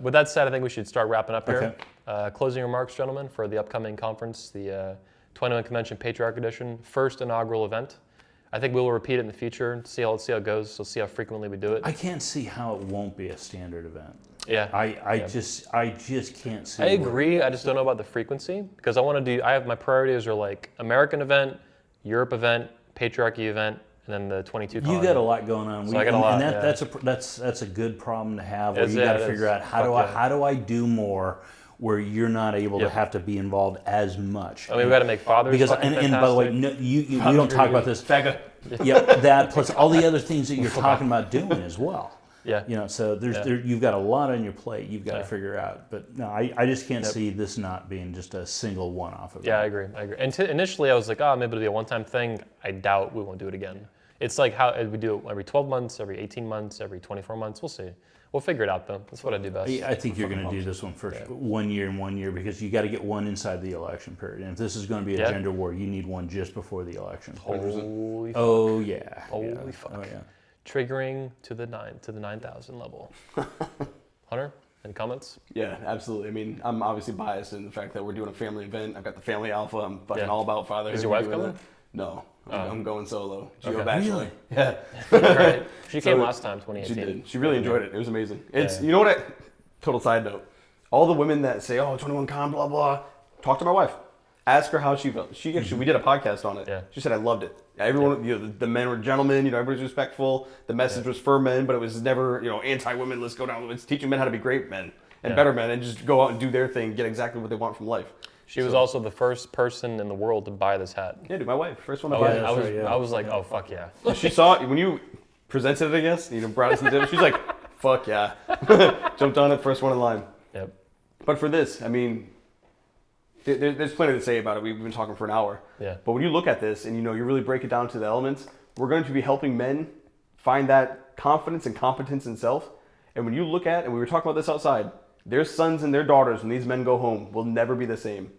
With that said, I think we should start wrapping up here. Okay. Closing remarks, gentlemen, for the upcoming conference, the 21 Convention Patriarch Edition, first inaugural event. I think we'll repeat it in the future, see how it goes, so see how frequently we do it. I can't see how it won't be a standard event. Yeah. I just can't see. I agree. I just don't know about the frequency because I have my priorities are like American event, Europe event, Patriarchy event, and then the 22. You got a lot going on. So I got a lot. And that's a good problem to have. Where you got to figure out how do I do more where you're not able to have to be involved as much. I mean, we got to make fathers. Because and by the way, no, you don't talk about this. Yeah, that plus all the other things that you're talking about doing as well. Yeah. You know, so you've got a lot on your plate you've got to figure out. But no, I just can't see this not being just a single one-off event. Yeah, I agree. And initially I was like, maybe it'll be a one-time thing. I doubt we won't do it again. It's like how we do it every 12 months, every 18 months, every 24 months. We'll see. We'll figure it out though. That's what I do best. I think you're going to do this one for 1 year and 1 year because you got to get one inside the election period. And if this is going to be a gender war, you need one just before the election. Holy fuck. Oh yeah. Holy fuck. Oh yeah. Triggering to the 9,000 level. Hunter, any comments? Yeah, absolutely. I mean, I'm obviously biased in the fact that we're doing a family event. I've got the family alpha. I'm fucking all about fatherhood. Is your wife coming? No, I'm going solo. Okay. Bachelor. Really? Yeah. Right. She came last time, 2018. She did. She really enjoyed it. It was amazing. It's you know what? Total side note. All the women that say, 21con, blah blah, talk to my wife. Ask her how she felt. She actually, we did a podcast on it. Yeah. She said I loved it. Everyone, the men were gentlemen. Everybody's respectful. The message was for men, but it was never, anti-women. Let's go down. It's teaching men how to be great men and better men, and just go out and do their thing, get exactly what they want from life. She was also the first person in the world to buy this hat. Yeah, dude, my wife, first one to buy it. I was like, oh fuck yeah. She saw it when you presented it, I guess. Brought it to the table. She's like, fuck yeah. Jumped on it, first one in line. Yep. But for this, I mean, there's plenty to say about it. We've been talking for an hour. Yeah. But when you look at this and you really break it down to the elements, we're going to be helping men find that confidence and competence in self. And when you look at, and we were talking about this outside, their sons and their daughters, when these men go home, will never be the same.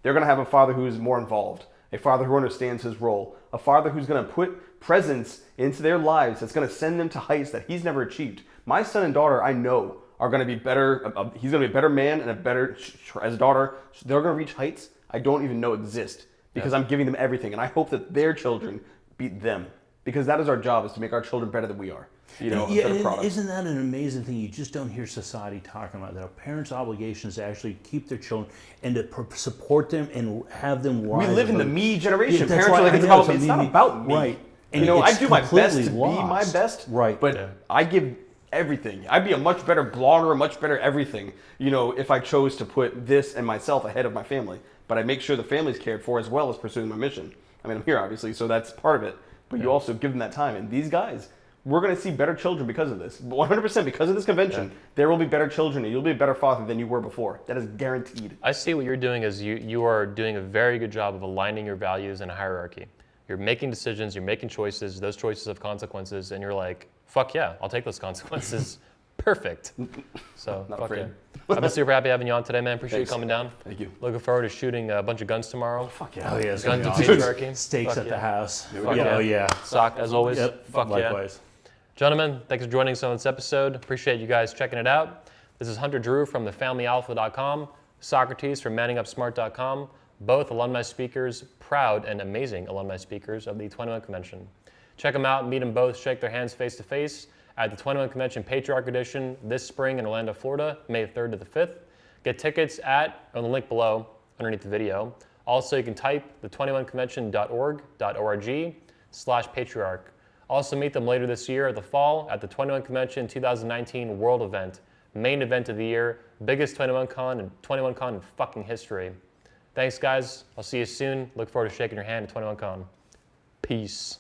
They're going to have a father who is more involved, a father who understands his role, a father who's going to put presence into their lives that's going to send them to heights that he's never achieved. My son and daughter, I know, are going to be better. He's going to be a better man and a better, as a daughter, they're going to reach heights I don't even know exist because I'm giving them everything. And I hope that their children beat them because that is our job, is to make our children better than we are. A better product. Isn't that an amazing thing? You just don't hear society talking about that. A parent's obligation is to actually keep their children and to support them and have them rise. We live in the me generation. Yeah, Parents are like, it's not about me. Right. And I do my best to be my best. Right. But I give everything. I'd be a much better blogger, much better everything, if I chose to put this and myself ahead of my family. But I make sure the family's cared for as well as pursuing my mission. I mean, I'm here, obviously, so that's part of it. But you also give them that time. And these guys, we're going to see better children because of this. 100% because of this convention, there will be better children and you'll be a better father than you were before. That is guaranteed. I see what you're doing as you are doing a very good job of aligning your values in a hierarchy. You're making decisions, you're making choices, those choices have consequences, and you're like, fuck yeah, I'll take those consequences. Perfect. So, Not fuck afraid. yeah. I've been super happy having you on today, man. Appreciate Thanks. you coming down. Thank you. Looking forward to shooting a bunch of guns tomorrow. Fuck yeah. Oh yeah, it's Guns gonna and be awesome. patriarchy. Steaks Fuck at the house. Fuck Yeah, oh yeah. Sock, as always. Yep. Fuck Likewise. yeah. Gentlemen, thanks for joining us on this episode. Appreciate you guys checking it out. This is Hunter Drew from thefamilyalpha.com, Socrates from manningupsmart.com, both alumni speakers, proud and amazing alumni speakers of the 21 Convention. Check them out, meet them both, shake their hands face to face at the 21 Convention Patriarch Edition this spring in Orlando, Florida, May 3rd to the 5th. Get tickets on the link below underneath the video. Also, you can type the21convention.org/patriarch. Also meet them later this year at the fall at the 21 Convention 2019 World Event, main event of the year, biggest 21Con in fucking history. Thanks guys, I'll see you soon. Look forward to shaking your hand at 21Con. Peace.